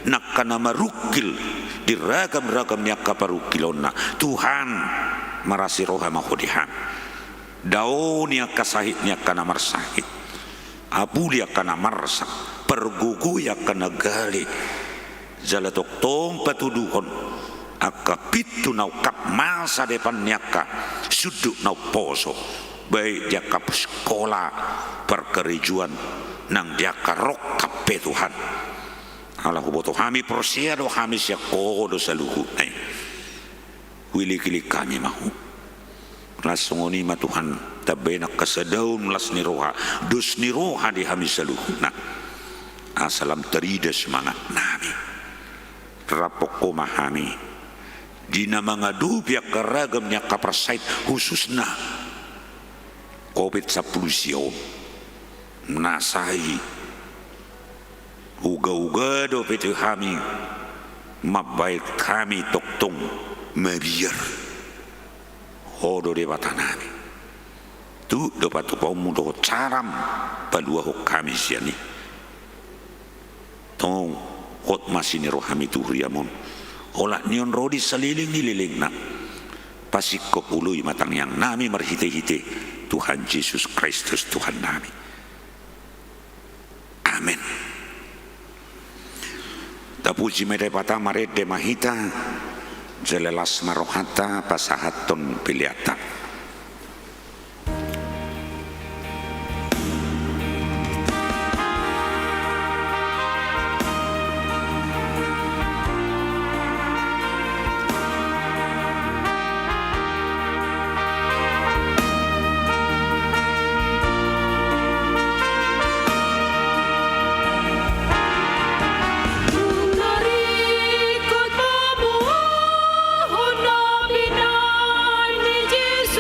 nak kana marukil di ragam-ragam nyaka parukilona Tuhan marasi roha mahodihan daun nyaka sahid nyaka namar sahid abuli kana marsak pergugu yakana gali jalatok tom patuduhon akapitu nau kap masa depan nyaka suduk nau poso baik dia kap sekolah perkerijuan nang dia karok kape Tuhan Allah kuboto kami persia do kami siya kodo saluhu ay wili-kili kami mahu lasungoni ma Tuhan tabe nak kasadaun las ni roha dus ni roha di kami saluhu na asalam terida semangat nami rapoko mahami dina mga dubyak karagamnya kaprasait khususna COVID-19 nasai uga-uga do peti kami mabaik kami toktong mabiar hodo de batanami tu dapat upau do caram palua hok kami siani tong hot masini rohami tu riamon olah nion rodi seliling nililing nak pasik kopului matang yang nami merhite-hite Tuhan Yesus Kristus Tuhan nami amin tapuji medai pata maret de mahita jelelas marohata pasahaton piliata Ikut pemohon binai ni Yesus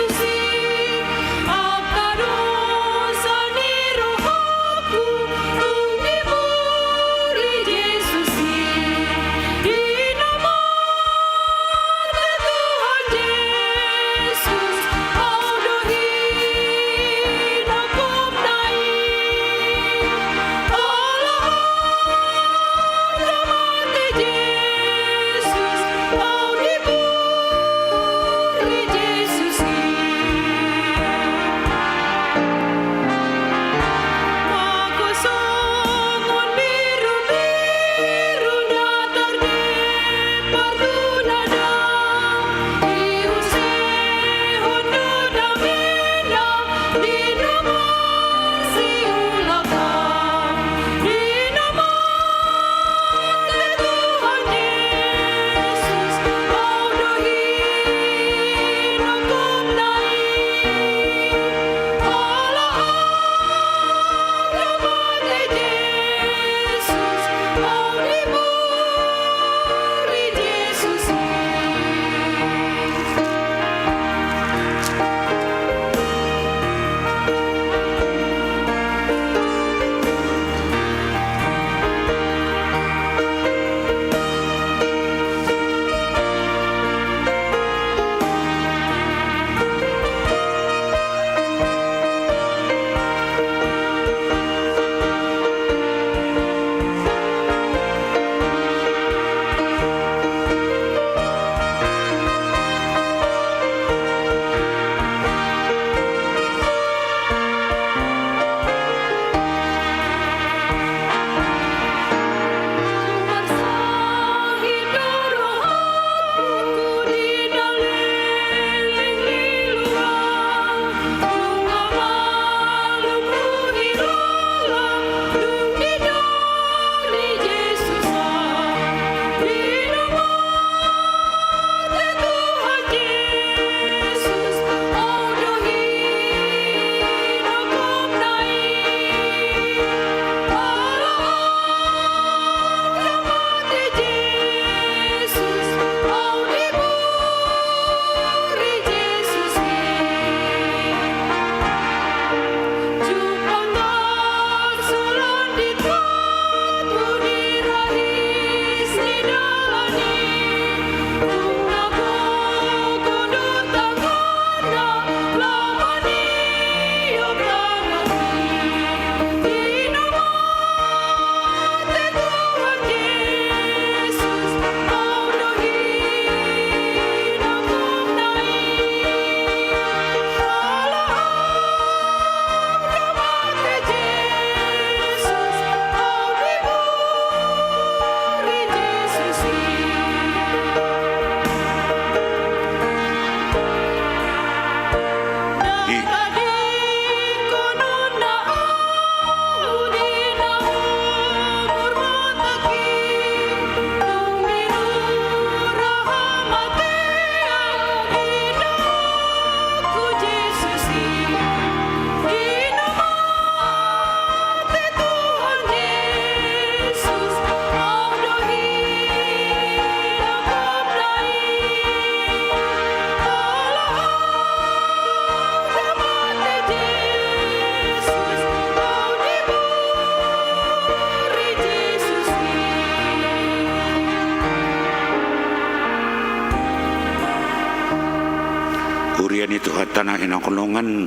tanah inakolongan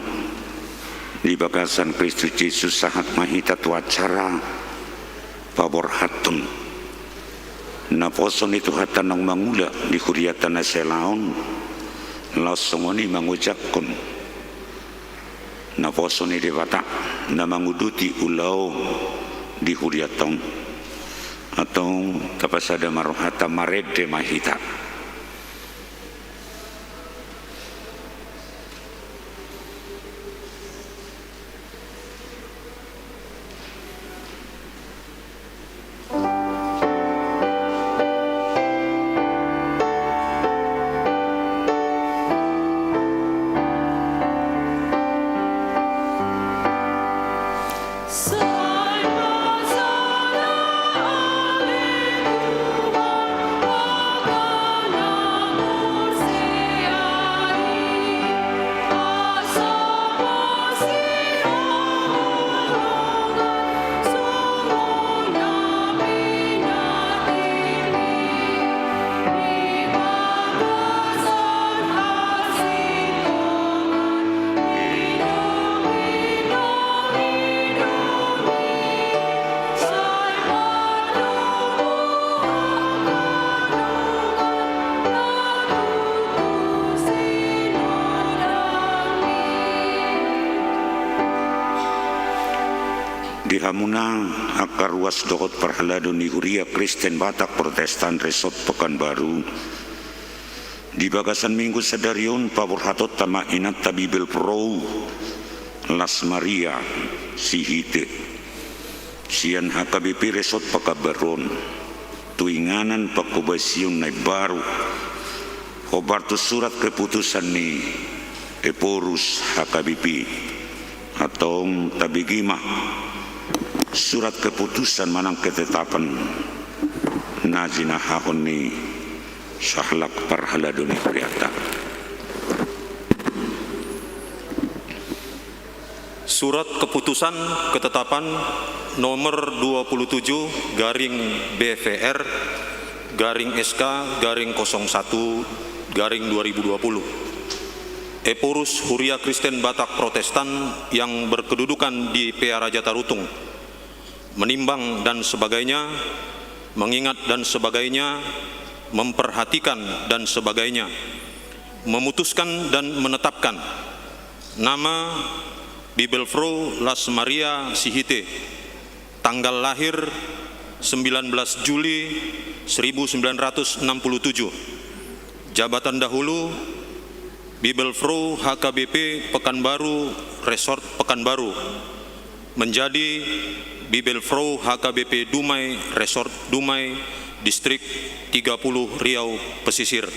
di bagasan Kristus Yesus sahat mahita tu acara pabor hatun na poson itu hatan nang mangula di kuriatan na selaon langsungoni mangujakon na poson ni dewata na manguduti ulau di kuriatan atau kapasada marohata marede mahita. Di Hamuna akar ruas dohot perhaladun di Huria Kristen Batak Protestan Resort Pekanbaru di bagasan minggu sadarion pabor hatot tama inat tabibil pro Las Maria Sihite sian HKBP Resort Pekabaron tuinganan pakubasiun na baru hobartu surat keputusan ni Eporus HKBP atau tabigima surat keputusan manang ketetapan nazina hahon ni sahlak parhaladuni priata. Surat keputusan ketetapan nomor 27 garing BVR garing SK garing 01 garing 2020. Eporus Huria Kristen Batak Protestan yang berkedudukan di PA Raja Tarutung menimbang dan sebagainya, mengingat dan sebagainya, memperhatikan dan sebagainya, memutuskan dan menetapkan nama Bibelfro Las Maria Sihite, tanggal lahir 19 Juli 1967, jabatan dahulu Bibelfro HKBP Pekanbaru Resort Pekanbaru, menjadi Bibelfro HKBP Dumai Resort Dumai Distrik 30 Riau Pesisir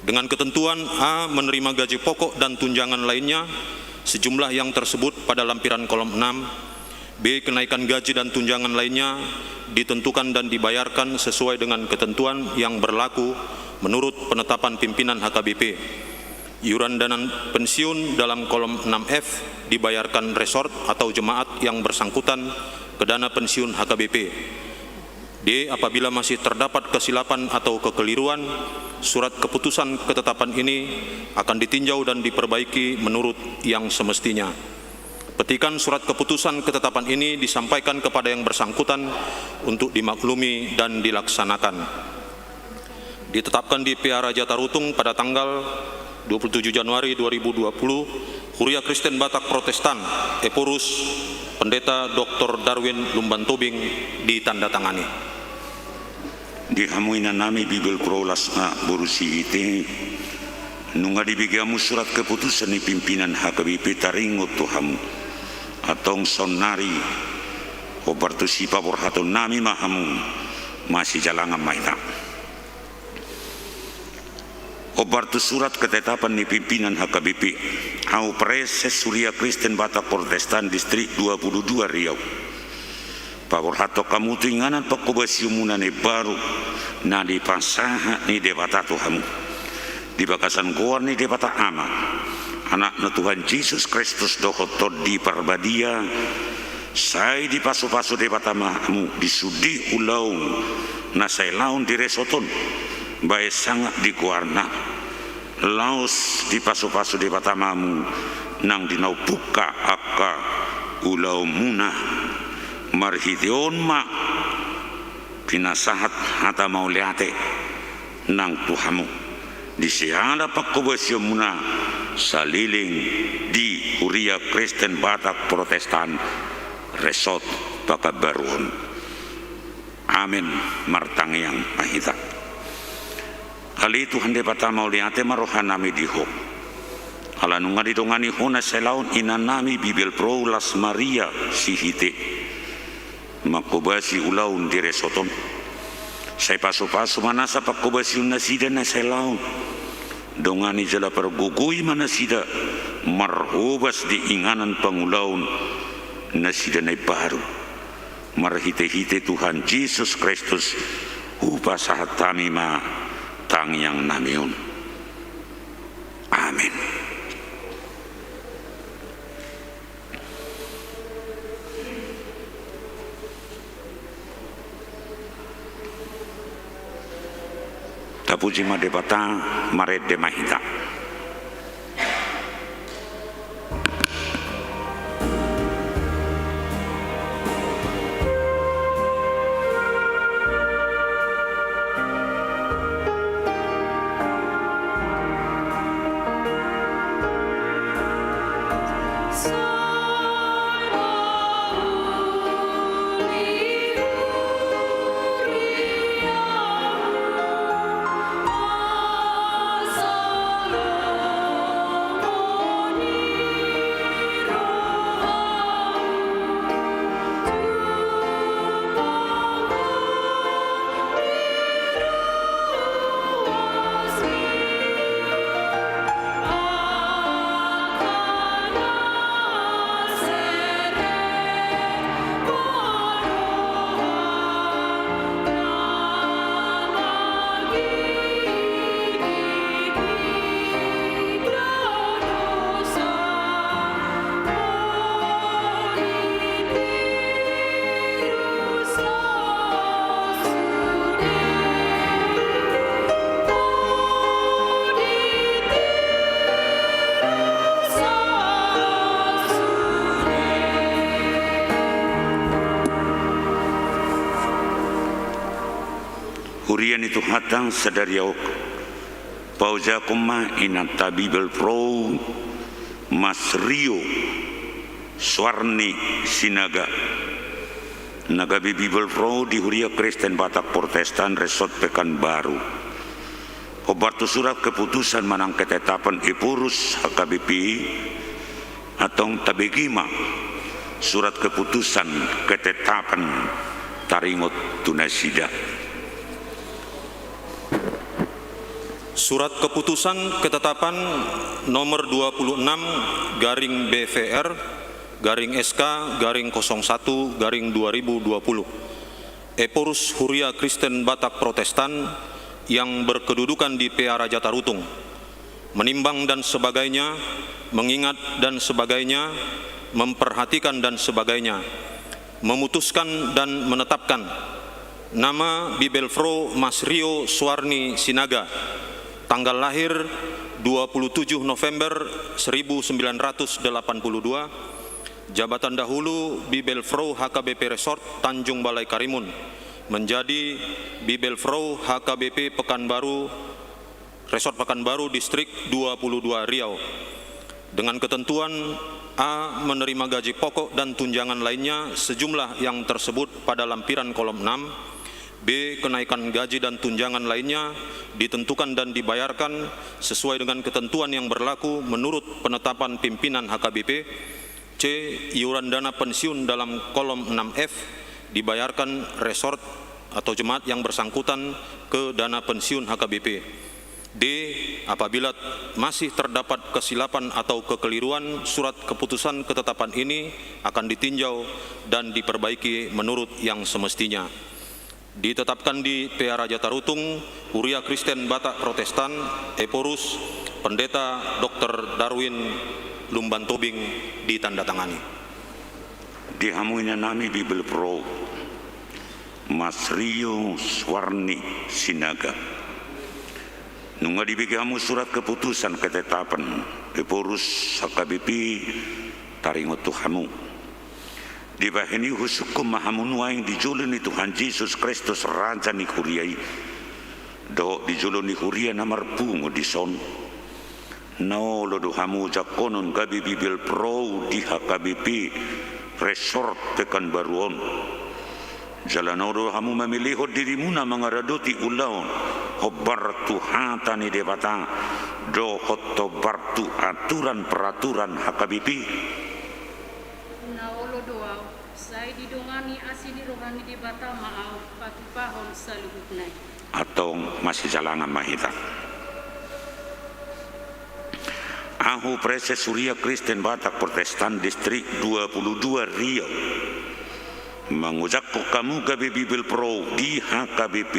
dengan ketentuan A. menerima gaji pokok dan tunjangan lainnya sejumlah yang tersebut pada lampiran kolom 6. B. Kenaikan gaji dan tunjangan lainnya ditentukan dan dibayarkan sesuai dengan ketentuan yang berlaku menurut penetapan pimpinan HKBP. Iuran dana pensiun dalam kolom 6F dibayarkan resort atau jemaat yang bersangkutan ke dana pensiun HKBP. D. Apabila masih terdapat kesilapan atau kekeliruan, surat keputusan ketetapan ini akan ditinjau dan diperbaiki menurut yang semestinya. Petikan surat keputusan ketetapan ini disampaikan kepada yang bersangkutan untuk dimaklumi dan dilaksanakan. Ditetapkan di PA Raja Tarutung pada tanggal 27 Januari 2020, Huria Kristen Batak Protestan, Eporus, Pendeta Dr. Darwin Lumbantobing ditandatangani. Dihamuina nami Bibel Prolas na Borusi ite nunga dibigamu surat keputusan ni pimpinan HKBP taringot tuhamu atong sonari obartu sipa borhato nami mahamu masih jalangan maita. Obartu surat ketetapan ni pimpinan HKBP au Preses Huria Kristen Batak Protestan Distrik 22 Riau. Pabor hato kamu tuinganan pakubasiumuna ni baru na di pasaha ni debata Tuhamu. Di bakasan goar ni debata ama anak na Tuhan Yesus Kristus dokotor di parbadia sai di pasu-pasu debata mahamu disudi ulau na sai laun di resoton bae sangat di kuarna laos di pasu-pasu di batamamu nang dinau buka aka ulau munah marhition ma pinasahat hata mau liate nang Tuhamu di siana pakobasyo muna saliling di Huria Kristen Batak Protestan Resort Pakabaruon. Amin martangyang mahita. Kali Tuhan de patama uliate marohan nami diho. Ala nunga didongani hona selaun inanami Bibil Pro Las Maria sihite. Makobasi ulaun di resoton. Saya pasu-pasu manasa pakobasi unasida na selaun. Dongani jala pergugui manasida marhobas di inganan pangulaun nasida na baru. Marhite-hite Tuhan Yesus Kristus upa sahat kami ma tangyang namiun. Amin. Tapuji madebata maret de mahita. Hurian itu hatang sadariaok pauja kuma inanta Bibil Pro Mas Rio Swarni Sinaga naga Bibil Pro di Huria Kristen Batak Protestan Resort Pekanbaru. Obartu surat keputusan manang ketetapan Epurus HKBP atau tabegima surat keputusan ketetapan taringot tunasida. Surat keputusan ketetapan nomor 26 garing BVR garing SK garing 01 garing 2020 Epurus Huria Kristen Batak Protestan yang berkedudukan di PA Raja Tarutung menimbang dan sebagainya, mengingat dan sebagainya, memperhatikan dan sebagainya, memutuskan dan menetapkan nama Bibil Pro Mas Rio Swarni Sinaga, tanggal lahir 27 November 1982, jabatan dahulu Bibil Pro HKBP Resort Tanjung Balai Karimun, menjadi Bibil Pro HKBP Pekanbaru Resort Pekanbaru Distrik 22 Riau, dengan ketentuan A. Menerima gaji pokok dan tunjangan lainnya sejumlah yang tersebut pada lampiran kolom 6. B. Kenaikan gaji dan tunjangan lainnya ditentukan dan dibayarkan sesuai dengan ketentuan yang berlaku menurut penetapan pimpinan HKBP. C. Iuran dana pensiun dalam kolom 6F dibayarkan resort atau jemaat yang bersangkutan ke dana pensiun HKBP. D. Apabila masih terdapat kesilapan atau kekeliruan, surat keputusan ketetapan ini akan ditinjau dan diperbaiki menurut yang semestinya. Ditetapkan di PA Raja Tarutung, Huria Kristen Batak Protestan, Epurus, Pendeta Dr. Darwin Lumbantobing, ditandatangani. Dihamuinya nami Bibil Pro Mas Rio Swarni Sinaga Nunga dibagi kamu surat keputusan ketetapan Eporus HKBP taringot Tuhanmu. Dibahini husukum mahamunua yang dijulun Tuhan Yesus Kristus Raja ni Kuriai. Do dijulun ni Kuria namar pungo di son. No lo dohamu jakonon gabi bibil pro di HKBP resort Pekanbaruan. Jalanoro hamu memilih dirimu na mangaradoti ulaon hobar Tuhata ni debata do hoto bartu aturan peraturan HKBP. Naolo doa, saya didongani asini rohani di bata maau patu pahon saluhutnai. Atau masih jalangan mahita. Ahu Prese Surya Kristen Batak Protestan Distrik 22 Riau. Mengujak kamu gabi Bibil Pro di HKBP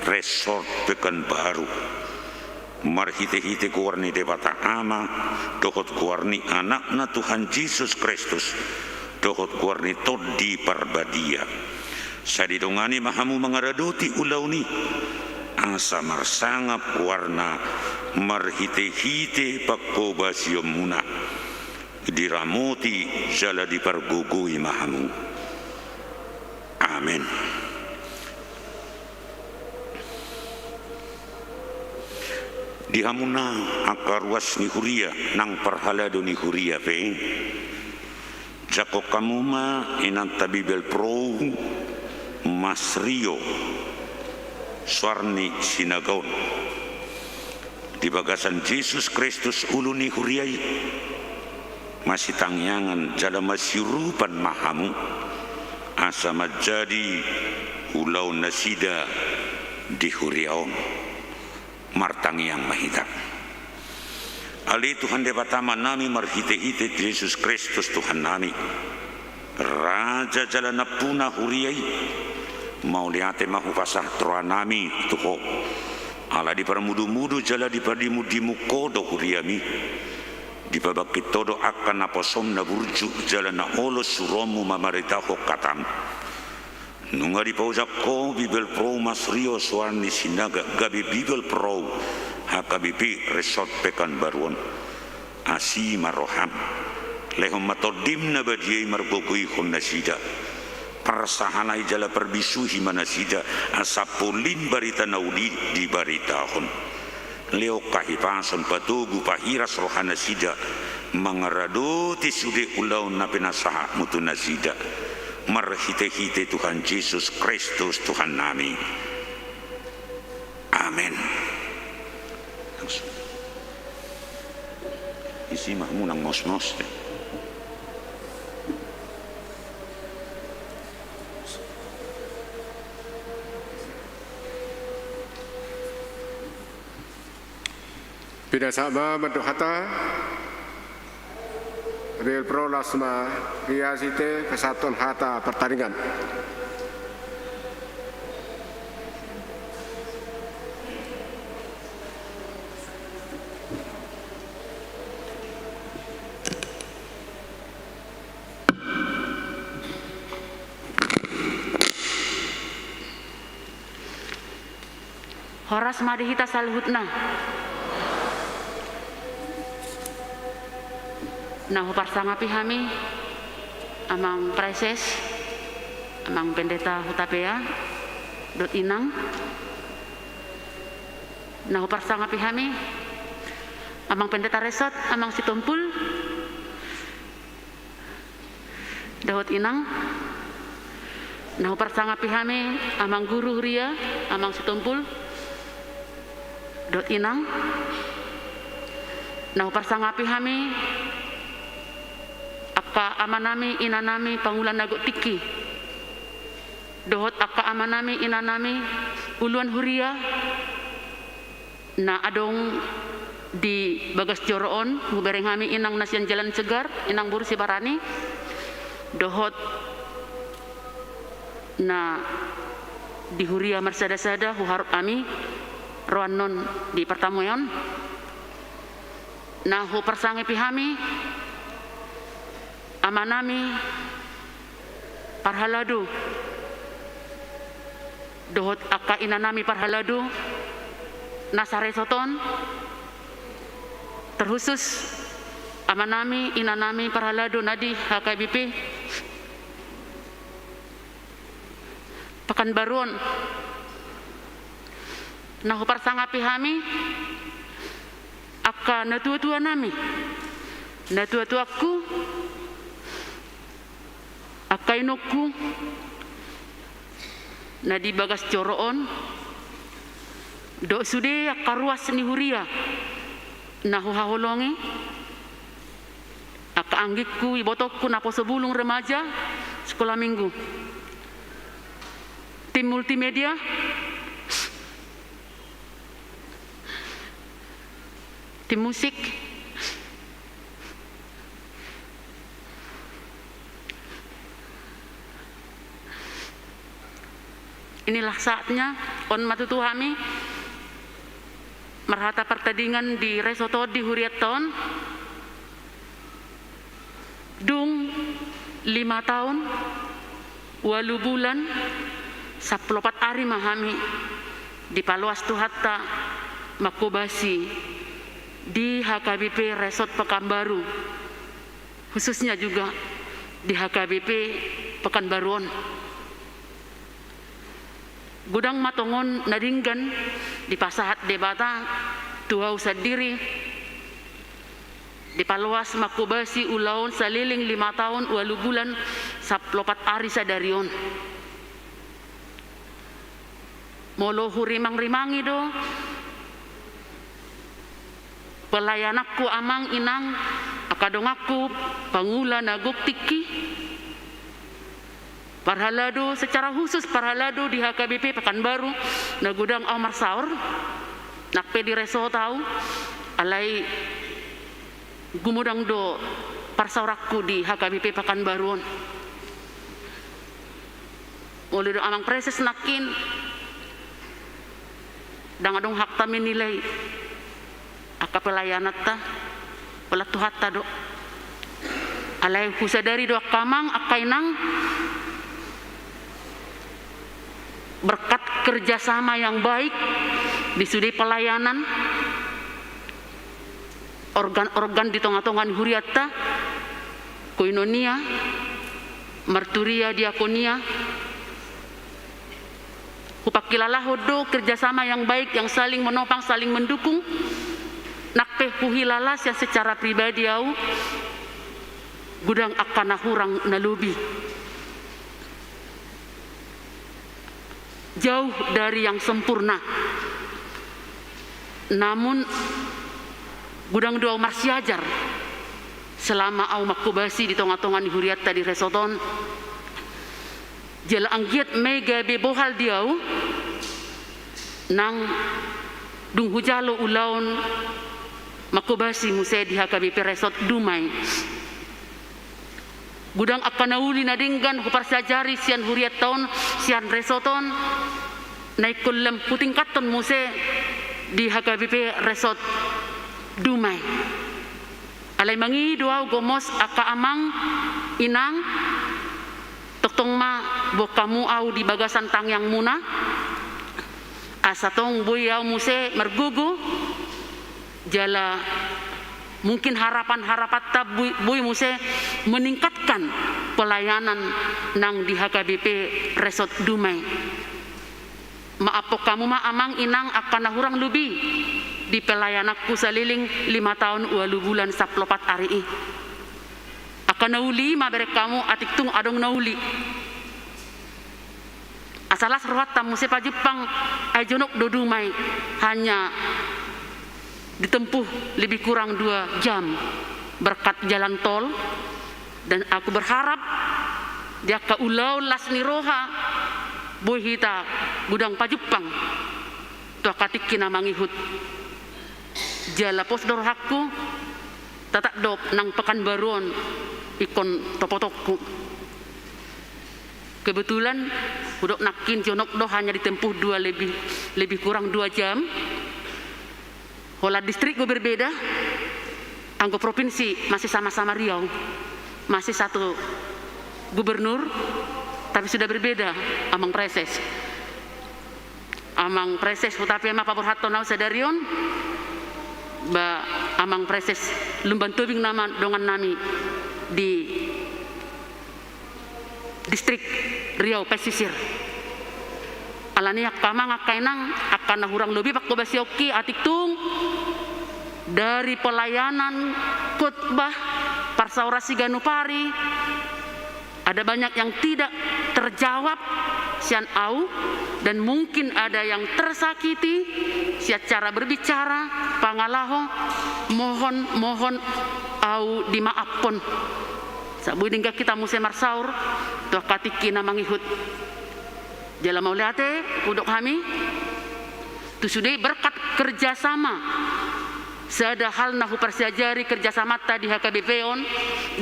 Resort Pekanbaru. Marhite-hite kuarni debata ama, dohot kuarni anakna Tuhan Yesus Kristus, dohot kuarni todi parbadia. Sadidongani mahamu mengaradoti ulauni, asa marsangap warna marhite-hite pakkoba siomuna. Diramoti jala dipargugui mahamu. Amin. Dihamuna akaruas ni huria nang parhalado ni huria pe. Jako kamuma inang tabibel pro Masrio Swarni Sinagon. Di bagasan Yesus Kristus ulu ni huriai masih tangyangan jala masirupan mahamu. Asa majadi ulau nasida di huriaon martangi yang mahita. Ali Tuhan debatama nami marhite-hite Yesus Kristus Tuhan nami. Raja jalan puna huriai mau liate mahu pasah troa nami tuho. Ala di paramudu-mudu jala di padimu-dimu kodo huriami. Di babakit todo akan naposom na burju jalan na olo suromu mamaritaho katam. Nunga di paujako Bibil Pro Masrio Swarni Sinaga gabi Bibil Pro HKBP Resort Pekanbaruan asi maroham lehom matodim na badiay margogui hon nasida parasahanay jala perbisuhi manasida asapolin barita nauli di baritahon leo kahipason patugu pahiras rohana sida mangaradoti sude ulaw na pinasaha mutu nasida marhite-hite Tuhan Yesus Kristus Tuhan nami. Amin. Isi mahmu nang mos-mos. Pida sama mendohata Real Pro Lasma Riasite Kesatuan Hata Pertandingan. Horas madihita saluhutna. Nah, parsangapi kami amang preses amang pendeta hutapea dot inang. Nah, parsangapi kami amang pendeta resort amang situmpul dot inang. Nah, parsangapi kami amang guru ria amang situmpul dot inang. Nah, parsangapi kami aka amanami inanami pangulan nago tiki dohot aka amanami inanami uluan huria na adong di bagas joroon ngubereng kami inang nasian jalan segar inang buru sibarani dohot na di huria marsada-sada huharap kami roan non di pertamuan na hu persangi pihami amanami parhaladu dohot aka inanami parhaladu nasaresoton terkhusus amanami inanami paralado nadi HKBP Pekanbaruan nah parsangapi hami aka natua-tua nami natua-tuaku aka inokku nadi bagas coroon do sude aka ruas ni huria nahu haholongi aka anggikku ibotokku napo sebulung remaja sekolah minggu tim multimedia tim musik inilah saatnya on matutuhami merhata pertandingan di Resoto di Huriaton dung 5 tahun 8 bulan 14 hari mahami di Paluas Tuhatta Makobasi di HKBP Resort Pekanbaru khususnya juga di HKBP Pekanbaruan gudang matongon nadinggan di Pasahat Debata Tuau Sadiri di Paluas Makobasi ulaon saliling 5 tahun 8 bulan 14 hari sadarion molohu rimang-rimangi do pelayanakku amang inang akadongaku pangula nagok tiki parhalado secara khusus parhalado di HKBP Pekanbaru nagudang Omar Saur nakpe di reso tahu alai gumudang do parsaurakku di HKBP Pekanbaruan oleh do amang preses nakin dangadong hak tamin nilai aka pelayanat ta pelatuhat ta do alai kusadari do akamang akainang berkat kerjasama yang baik di sudi pelayanan organ-organ di tonga-tongan huriatta koinonia marturia diakonia kupakilalah hodo kerjasama yang baik yang saling menopang saling mendukung nakpe kuhilalas yang secara pribadi au gudang akan hurang nalubi jauh dari yang sempurna namun gudang doa marsiajar selama au makubasi di tonga-tongan huriatta di Resoton jala anggiat mega bebohal diau nang dung hujalo ulaon makobasi musai di HKBP Resort Dumai gudang akan nauli nadinggan hupar sajari sian huriat tahun sian resoton naik kulam puting katon musai di HKBP Resort Dumai alai mangi doa gomos aka amang inang toktong ma bokamu au di bagasan tang yang muna asatong boy au musai mergugu jala mungkin harapan-harapan ta boy muse meningkatkan pelayanan nang di HKBP Resort Dumai maapok kamu ma amang inang akan nahurang lubi di pelayanakku saliling 5 tahun 8 bulan 14 hari akan nauli ma berek kamu atiktung adong nauli asalas ruat tamu sepa Jepang ajonok do Dumai hanya ditempuh lebih kurang 2 jam berkat jalan tol dan aku berharap dia ka ulau lasni roha boy hita gudang pajupang tu akatik kina mangihut jala pos dor hakku tatak dok nang Pekanbaruan ikon topotokku kebetulan udok nakin jonok do hanya ditempuh lebih kurang 2 jam. Hola distrik gue berbeda, anggo provinsi masih sama-sama Riau, masih satu gubernur, tapi sudah berbeda amang preses. amang preses hutape ma paborhatto nau sadarion ba amang preses lumban tubing nama dongan nami di distrik Riau Pesisir. Alani akama ngakainang akan hurang lebih pak basioki atiktung dari pelayanan khotbah parsaurasi Ganupari ada banyak yang tidak terjawab sian au dan mungkin ada yang tersakiti secara berbicara pangalaho mohon au dimaafpon sabu hingga kita musim marsaur tuh katikina mangihut jala mauliate udok kami tu sudah berkat kerjasama seada hal nahu persiajari kerjasama di HKBP on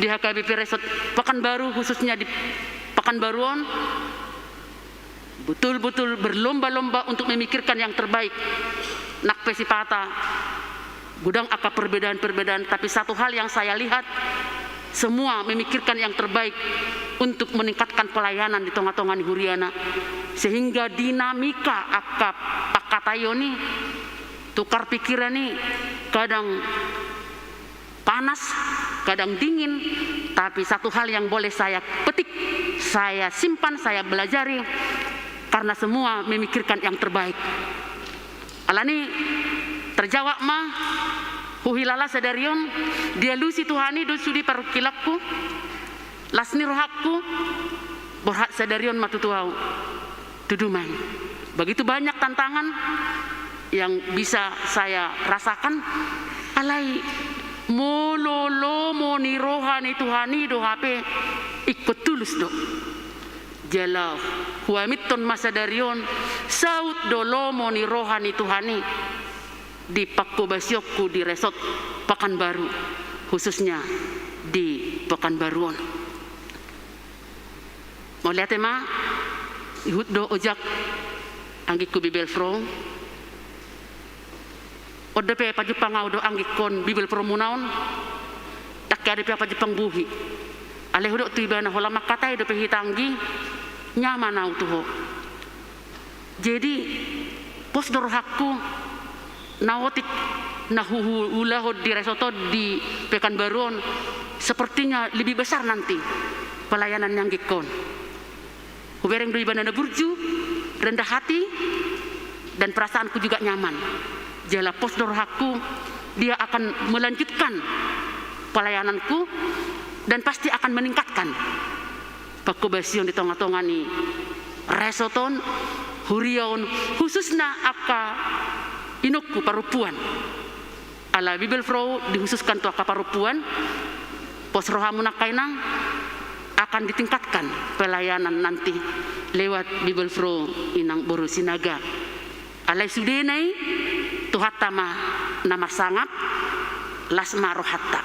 di HKBP Resort Pekanbaru khususnya di Pekanbaruan betul-betul berlomba-lomba untuk memikirkan yang terbaik nak pesipata gudang akar perbedaan-perbedaan tapi satu hal yang saya lihat semua memikirkan yang terbaik untuk meningkatkan pelayanan di tengah-tengah Huriana sehingga dinamika akap pakatayoni tukar pikiran nih kadang panas kadang dingin tapi satu hal yang boleh saya petik saya simpan saya belajari karena semua memikirkan yang terbaik alani terjawab mah huhilala sadarion dia lusi Tuhani do sudi parukilakku lasni rohakku berhak sadarion matutuau tudumai begitu banyak tantangan yang bisa saya rasakan alai mololo moni rohani Tuhani do HP ikut tulus do jala huamiton masadarion saut dolo moni rohani Tuhani di Pakobasiokku di Resort Pekanbaru khususnya di Pekanbaruan mau lihat ma ihut do ojak anggiku Bibel Pro odepe pa Jepang do anggikon Bibel Pro munaon tak ada pa Jepang buhi ale hudok tu ibana hola makatai do pe hitanggi nyaman au tuho jadi pos dorhakku nawotik nahuhu ulahod di Resoto di Pekanbaruan sepertinya lebih besar nanti pelayanan yang gikon hubereng do ibana burju rendah hati dan perasaanku juga nyaman jala pos dorhaku dia akan melanjutkan pelayananku dan pasti akan meningkatkan pakobasion di tengah-tengah ni Resoton Huriaun khususnya aka inukku parupuan ala Bibel Pro dikhususkan tu aka parupuan pos rohamu nakainang akan ditingkatkan pelayanan nanti lewat Bibel Pro inang boru sinaga alai sudenai tuhatama nama sangap lasma rohatta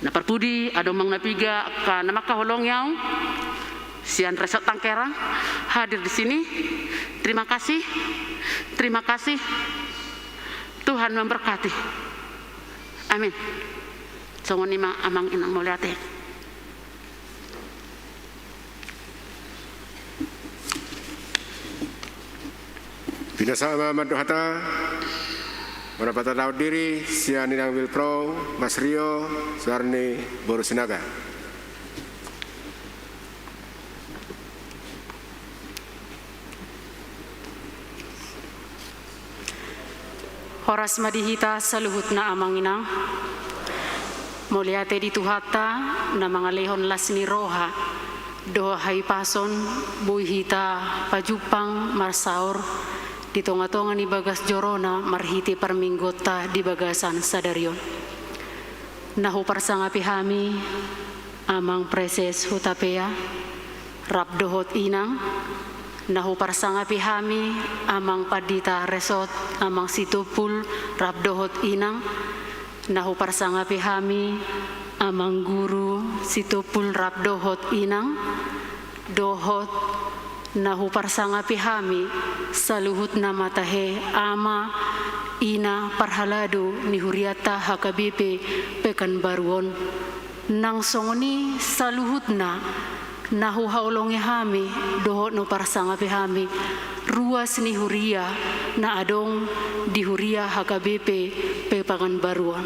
na parpudi ado mang napiga ka nama kaholong yau sian Resort Tangkerang hadir di sini terima kasih Tuhan memberkati amin songon ima amang inang moliate Binasama Maduhata Mendapat tahu diri sian inang Bibel Pro Mas Rio Suarni Boru Sinaga Horas madihita saluhut na amang inang muliate di tuhata na mga lehon lasni roha doha hay pason buhita pajupang marsaur di tonga-tonga ni bagas jorona marhiti parminggota di bagasan sadarion nahu parsanga pihami amang preses hutapea rabdohot inang nahu parsanga pihami amang padita Resort amang situpul rabdohot inang nahu parsanga pihami amang guru situpul rabdohot inang dohot nahu parsanga pihami saluhut nama tahe ama ina parhalado ni huriata HKBP Pekanbaruan nang songoni saluhut na nahu haulongi hami dohot no parsanga pihami ruas ni Huria na adong di Huria HKBP Pekanbaruan.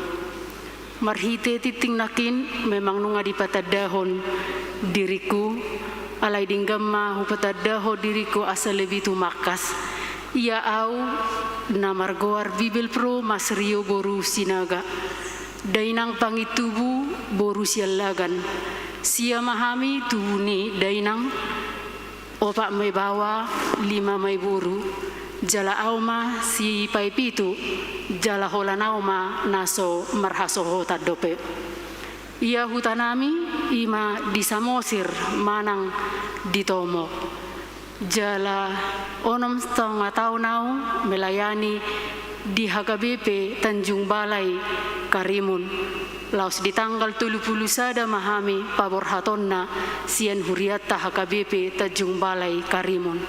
Marhite titing nakin memang nunga di patadahon diriku alai dinggama hupatadaho diriku asal lebih tumakas. Ia au na margoar Bibel Pro Mas Rio boru sinaga. Dainang pangitubu boru sialagan. Sia mahami tuni dainang opak may bawa 5 may buru. Jala auma si paipitu jala holanauma naso marhasoho tadope. Ia hutanami ima disamosir manang ditomo. Jala onom setengah tahun nau melayani di HKBP Tanjung Balai Karimun. Laos di tanggal 30 sada mahami paborhatonna sian huriata HKBP Tanjung Balai Karimun.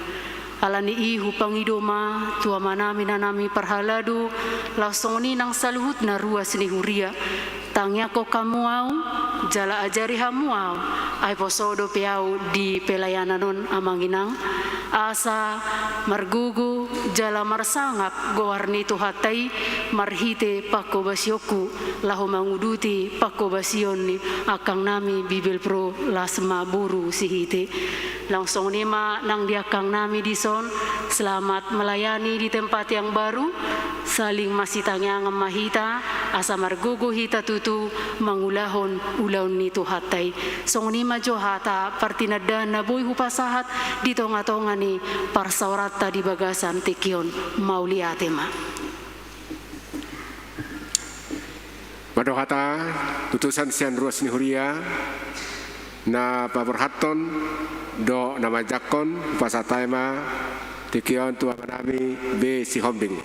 Alani ihu pangidoma tua manami nanami parhaladu langsoni nang saluhut na ruas ni huria. Tangya ko kamuau jala ajari hamuau ay posodo piau di pelayananon amanginang asa margugu jala marsangap gowarni tuhatai marhite pakko basyoku lahu manguduti pakko basion ni akang nami Bibel Pro lasma buru sihite langsung nima nang diakang nami dison selamat melayani di tempat yang baru saling masih tangyang mahita asa margugu hita tutu mangulahon ulaw ni tuhatay song nima johata partinada na boy hupasahat di tonga-tonga ni parsaurata di bagasan tekion mauliatema. Madohata tutusan sian ruas ni huria na paberhaton do nama jakon pasataima tekion tua manami be si homding.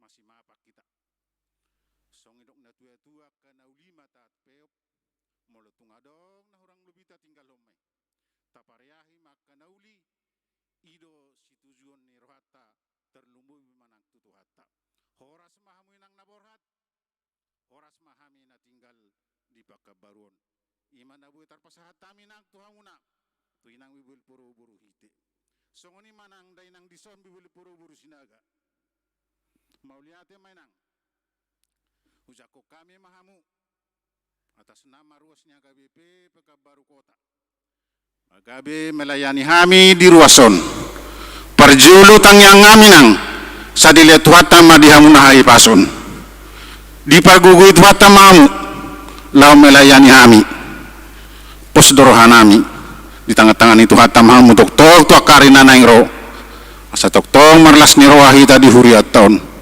Masih mapak kita. Song idok na tua-tua ka na ulima tat peop molotung adong na hurang lubita tinggal homay. Tapareahi mak kanauli ido si tujuan ni rohata terlumbu manang tutu hatta. Horas mahamu inang naborhat, horas mahami na tinggal di Pakabaruan. Iman na buhay tarpasahat tamin ang tuhanguna. Tu inang bibul puro-buru hite. So ngoni manang day nang dison bibul puro-buru sinaga. Mauliate mainang. Ujako kami mahamu atas nama ruasnya KBP Pekabaru Kota. Agabe melayani kami di ruason. Perjulu tangyang ngaminang sadile tuata madihamuna hai pason. Di pagugu tuata mamu lau melayani kami. Pos dorohanami di tengah-tengah itu hatam hamu doktor tu akarina naingro. Asa doktor marlas ni rohahita di huriat tahun.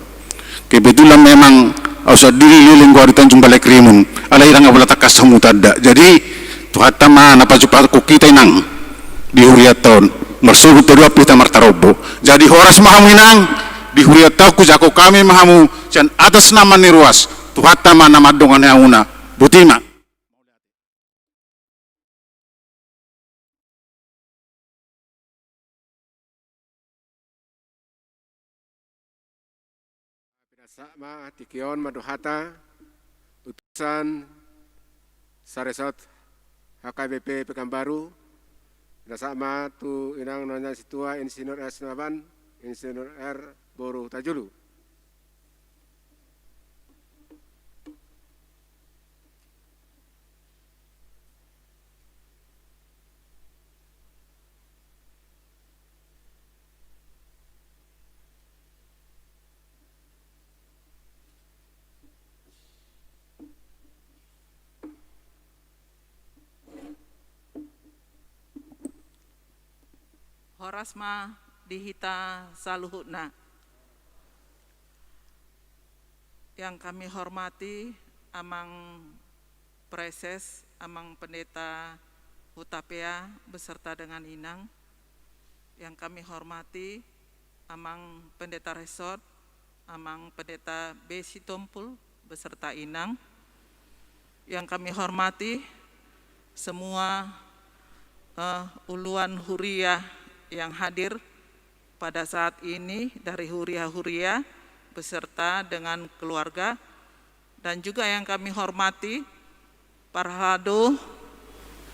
Kebetulan memang usah diri liling gua di Tanjung Balai Krimun ala irang abala takas mutada. Jadi tu hatama napa jupaku kita inang di huriat tahun mersubut kedua pita martarobo. Jadi horas mahamu inang di huriat tahun ku jako kami mahamu dan atas nama ni ruas tu hatama nama dongan yauna butima. Sama tikion maduhata utusan saresot HKBP Pekanbaru sama tu inang nanya situa Insinyur R. Sinaban, Insinyur R. Boru Tajulu. Horasma dihita saluhutna. Yang kami hormati amang preses, amang pendeta Hutapea beserta dengan inang. Yang kami hormati amang pendeta resort, amang pendeta Besi Tompul beserta inang. Yang kami hormati semua uluan Huria yang hadir pada saat ini dari Huria-Huria beserta dengan keluarga, dan juga yang kami hormati Parhalado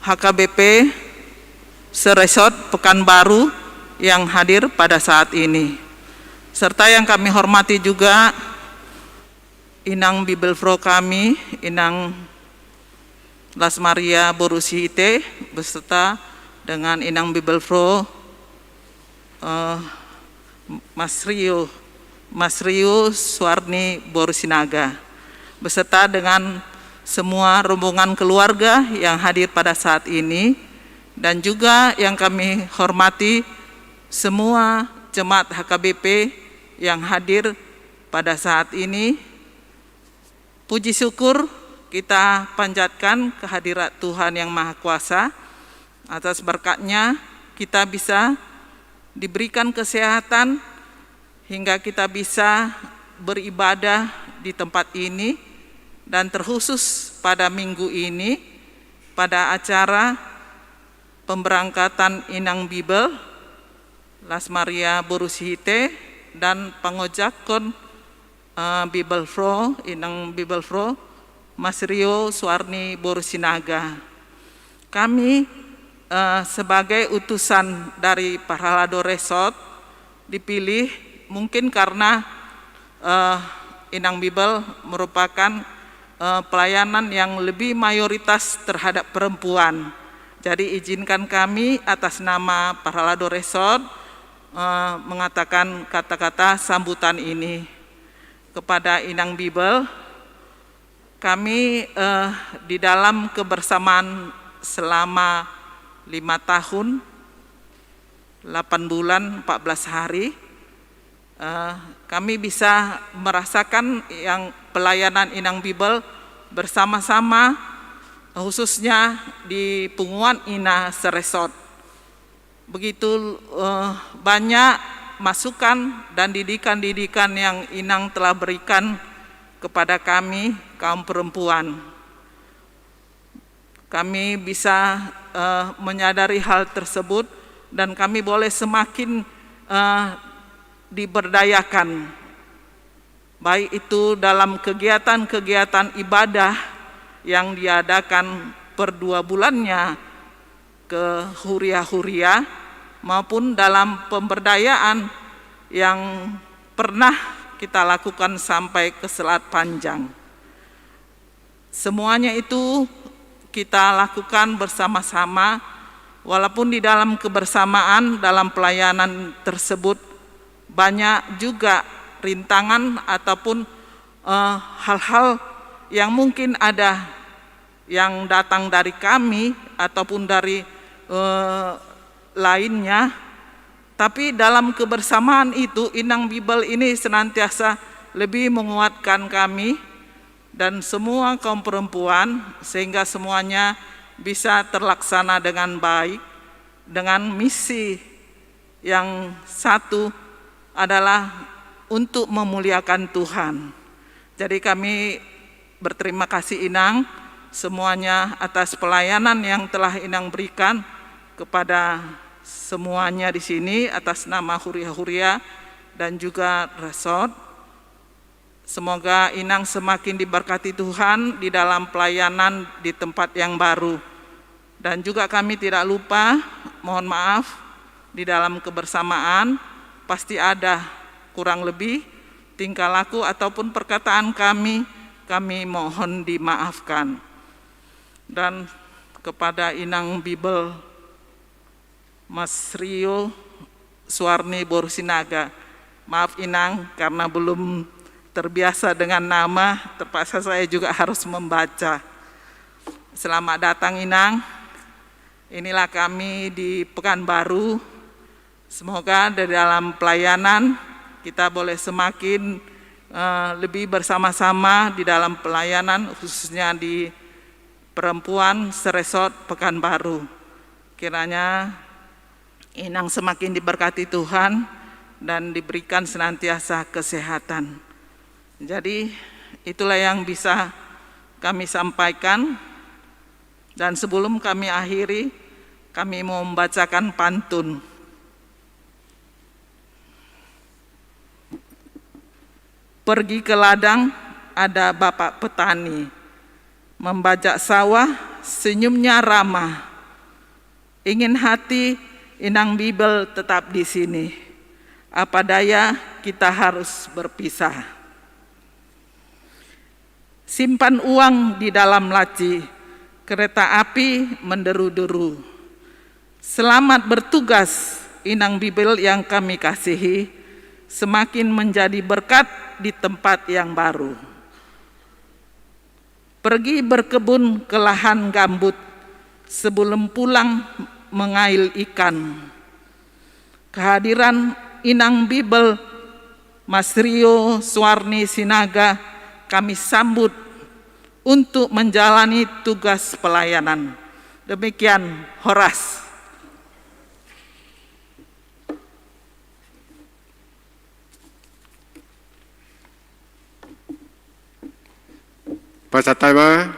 HKBP Seresort Pekanbaru yang hadir pada saat ini, serta yang kami hormati juga Inang Bibelfro kami, Inang Lasmaria Borusihite beserta dengan Inang Bibelfro Mas Rio Suarni Borusinaga beserta dengan semua rombongan keluarga yang hadir pada saat ini, dan juga yang kami hormati semua jemaat HKBP yang hadir pada saat ini. Puji syukur kita panjatkan kehadirat Tuhan Yang Maha Kuasa. Atas berkatnya kita bisa diberikan kesehatan hingga kita bisa beribadah di tempat ini, dan terkhusus pada minggu ini pada acara pemberangkatan Inang Bibel Lasmaria Borusihite dan pangojakon Bibelfro Inang Bibelfro Mas Rio Suarni Borusinaga. Kami sebagai utusan dari Parhalado Resort dipilih mungkin karena Inang Bibel merupakan pelayanan yang lebih mayoritas terhadap perempuan. Jadi izinkan kami atas nama Parhalado Resort mengatakan kata-kata sambutan ini kepada Inang Bibel. Kami di dalam kebersamaan selama 5 tahun, 8 bulan, 14 hari, kami bisa merasakan yang pelayanan Inang Bibel bersama-sama, khususnya di Punguan Ina Seresort. Begitu banyak masukan dan didikan-didikan yang Inang telah berikan kepada kami, kaum perempuan. Kami bisa menyadari hal tersebut dan kami boleh semakin diberdayakan, baik itu dalam kegiatan-kegiatan ibadah yang diadakan per 2 bulannya ke Huria-Huria, maupun dalam pemberdayaan yang pernah kita lakukan sampai ke Selat Panjang. Semuanya itu kita lakukan bersama-sama, walaupun di dalam kebersamaan dalam pelayanan tersebut banyak juga rintangan ataupun hal-hal yang mungkin ada yang datang dari kami ataupun dari lainnya. Tapi dalam kebersamaan itu, Inang Bibel ini senantiasa lebih menguatkan kami dan semua kaum perempuan, sehingga semuanya bisa terlaksana dengan baik, dengan misi yang satu adalah untuk memuliakan Tuhan. Jadi kami berterima kasih Inang semuanya atas pelayanan yang telah Inang berikan kepada semuanya di sini atas nama Huria-Huria dan juga resort. Semoga Inang semakin diberkati Tuhan di dalam pelayanan di tempat yang baru. Dan juga kami tidak lupa, mohon maaf, di dalam kebersamaan pasti ada kurang lebih tingkah laku ataupun perkataan kami mohon dimaafkan. Dan kepada Inang Bibel Mas Rio Suwarni Borusinaga, maaf Inang karena belum terbiasa dengan nama, terpaksa saya juga harus membaca. Selamat datang Inang, inilah kami di Pekanbaru. Semoga dari dalam pelayanan kita boleh semakin lebih bersama-sama di dalam pelayanan, khususnya di perempuan seresort Pekanbaru. Kiranya Inang semakin diberkati Tuhan dan diberikan senantiasa kesehatan. Jadi itulah yang bisa kami sampaikan. Dan sebelum kami akhiri, kami mau membacakan pantun. Pergi ke ladang, ada bapak petani, membajak sawah, senyumnya ramah. Ingin hati Inang Bibel tetap di sini. Apa daya kita harus berpisah. Simpan uang di dalam laci, kereta api menderu-deru. Selamat bertugas Inang Bibel yang kami kasihi, semakin menjadi berkat di tempat yang baru. Pergi berkebun ke lahan gambut, sebelum pulang mengail ikan. Kehadiran Inang Bibel Mas Rio Suwarni Sinaga kami sambut untuk menjalani tugas pelayanan. Demikian Horas. Pasatama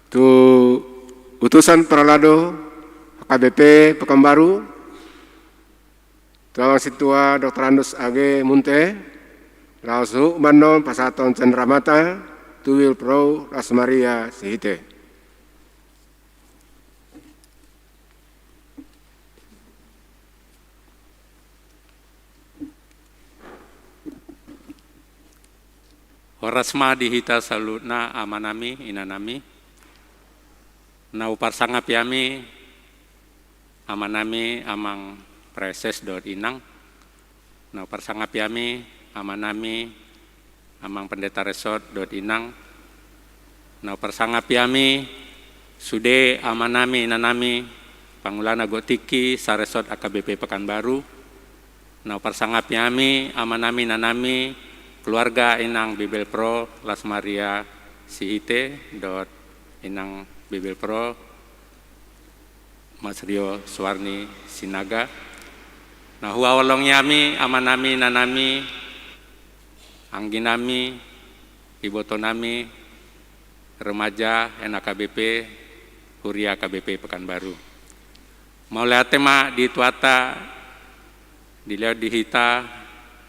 tu utusan Peralado KBP Pekanbaru, Tuang Situa Dr. Andus Age Munte, Lausu Manon Pasaton Cendramata, Tuwil Pro Rasmaria Sihite. Horasma dihita salutna amanami inanami, na uparsanga piami amanami amang preses dot inang, na uparsanga piami amanami amang pendeta resort dot inang, na uparsanga piami sude amanami inanami pangulana gotiki saresort AKBP Pekanbaru, na uparsanga piami amanami nanami keluarga Inang Bibel Pro Las Maria Sihite dot Inang Bibel Pro Mas Rio Suwarni Sinaga. Nah huwa walong yami amanami nanami angginami ibotonami remaja NAKBP Huria KBP Pekanbaru. Maulea tema di tuata dilihat di hita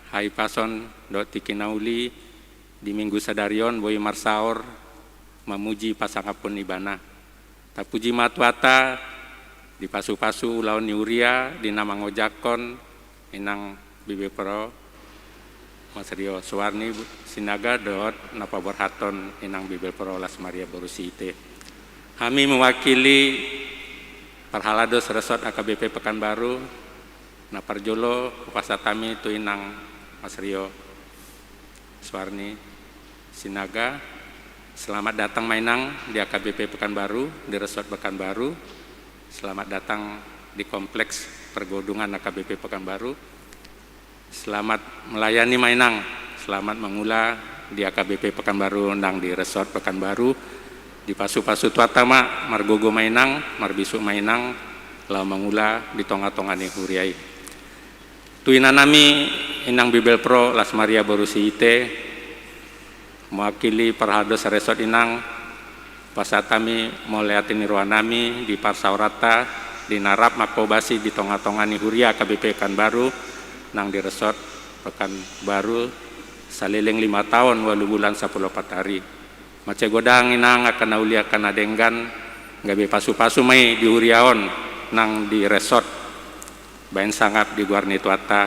hai pason dot tikinauli di minggu sadarion boy marsaor memuji pasangapun ibana. Tapuji matuata di pasu-pasu lawan niuria di nama ngojakon inang bibi pro Mas Rio Suwarni Sinaga dot napa berhaton inang bibi pro Las Maria Borusite. Kami mewakili Parhalados Resort AKBP Pekanbaru Naparjolo Kupasatami tu inang Mas Rio Suwarni Sinaga. Selamat datang mainang di AKBP Pekanbaru, di Resort Pekanbaru. Selamat datang di Kompleks Pergodungan AKBP Pekanbaru. Selamat melayani mainang, selamat mengula di AKBP Pekanbaru nang di Resort Pekanbaru. Di pasu-pasu tuatama margogo mainang, marbisu mainang, lau mengula di tonga-tongani huriai. Tuinanami inang Bibel Pro Las Maria Borusite mewakili Parhados Resort inang pasatami moleatini ruanami di Parsaurata di Narap Makobasi di tonga-tongani huria KBP Pekanbaru nang di Resort Pekanbaru saliling 5 tahun 8 bulan 10 hari. Mace godang inang akan naulia akan adenggan gabe pasu-pasu mai di huriaon nang di resort bain sangap di guarni tuata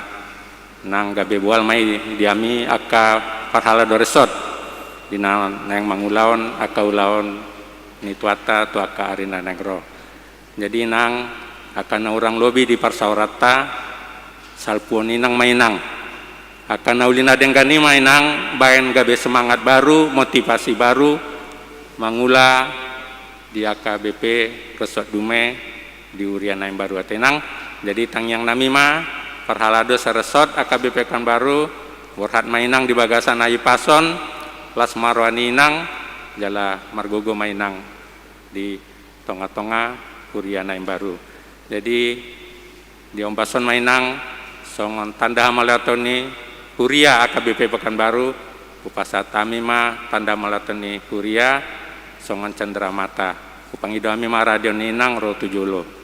nang gabe bual mai diami aka Parhalado Resort di nang mangulaon aka ulaon ni tuata tu aka arina negro. Jadi nang akan orang lobi di Parsaurata salpuon inang mainang akan naulina denggani mainang bain gabe semangat baru motivasi baru mangula di AKBP Resort Dumai di Uriana yang baru atenang. Jadi tangyang nami ma Parhalados Resort AKBP Pekanbaru Warhat mainang di bagasan ayi pason Las Marwani inang jala margogo mainang di tonga-tonga Uriana yang baru. Jadi di ompason mainang songon tanda malatoni Huria AKBP Pekanbaru upasatami ma tanda malatoni Huria songon Cendramata upangidami ma radio ninang ro tujolo.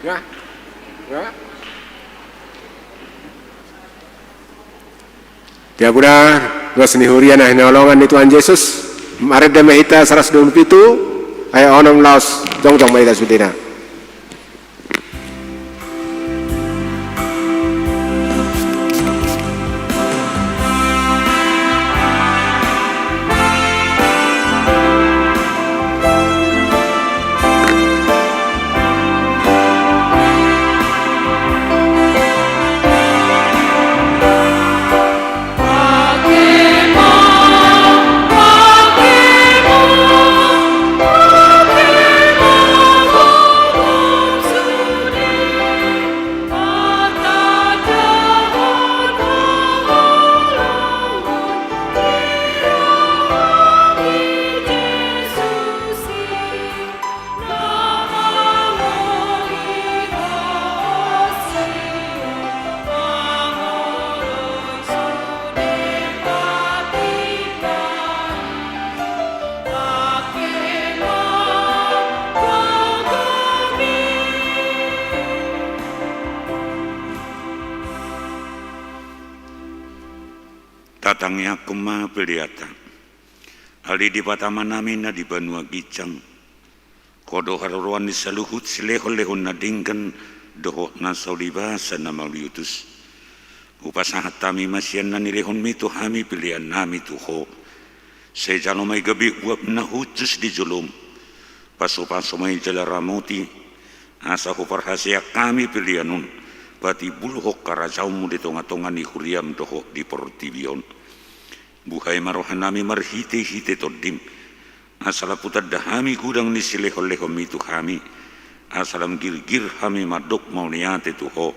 Ya, ya. Dia budak dua seni hurian nah nolongan di Tuhan Yesus. Maret demi kita 127 ayo onom laos jong maida sudina. tatangnya kema peliata ali di patama namin na di Banua Gicang kodo haruruan di saluhut silehon-lehon na dinggan doho na saulibasa na mauliutus upasahat tami masyan na nilehon mito hami pilihan nami tuho sejalo may gabi uap na hutus di julum paso-paso may jalaramoti asa huparhasya kami pilihanun pati buluhok karajaumu di tonga-tonga ni huriam doho di portibion buhay marohan nami marhite-hite todim asala putad dahami kudang ni silehol-lehom itu kami asalam gir-gir kami madok mauniate tuho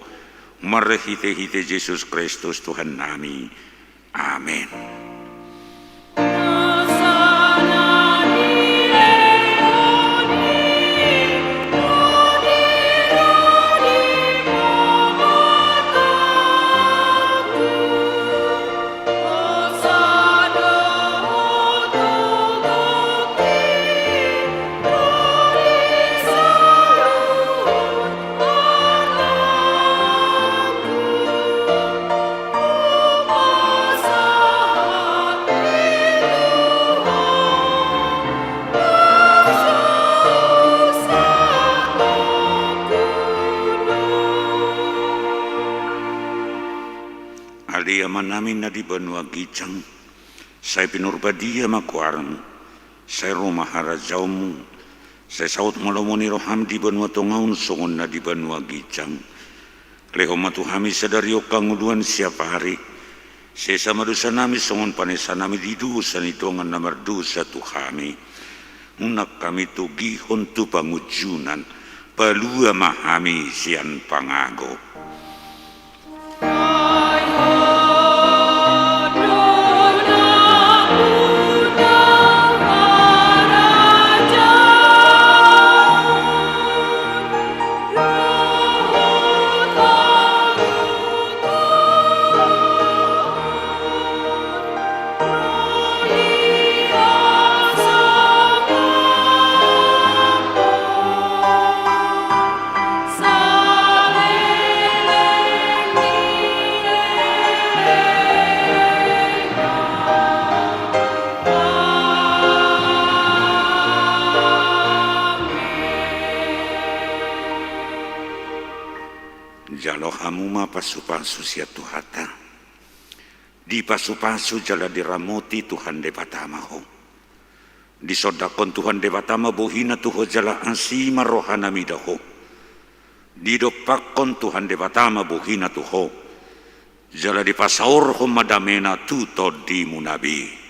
marhite-hite Yesus Kristus Tuhan nami amin. Aliaman namin na di Banua Gicang, say pinurbadia makuarang, say rumah harajaumu, say saut malamu ni roham di Banua Tongaun songon na di Banua Gicang. Leho matuhami sadario kanguduan siapa hari, say samadusa nami songon panesa nami di dusa ni tongan namar dusa tuhami. Unak kami tu gihon tu pangujunan, palua mahami sian pangago. Jalo hamuma pasu-pasu sia tuhata. Di pasu-pasu jala diramoti Tuhan debatama ho. Di sodakon Tuhan debatama bohina tuho jala ansima rohana midaho. Di dopakon Tuhan debatama bohina tuho. Jala di pasaur ho madamena tuto di munabi.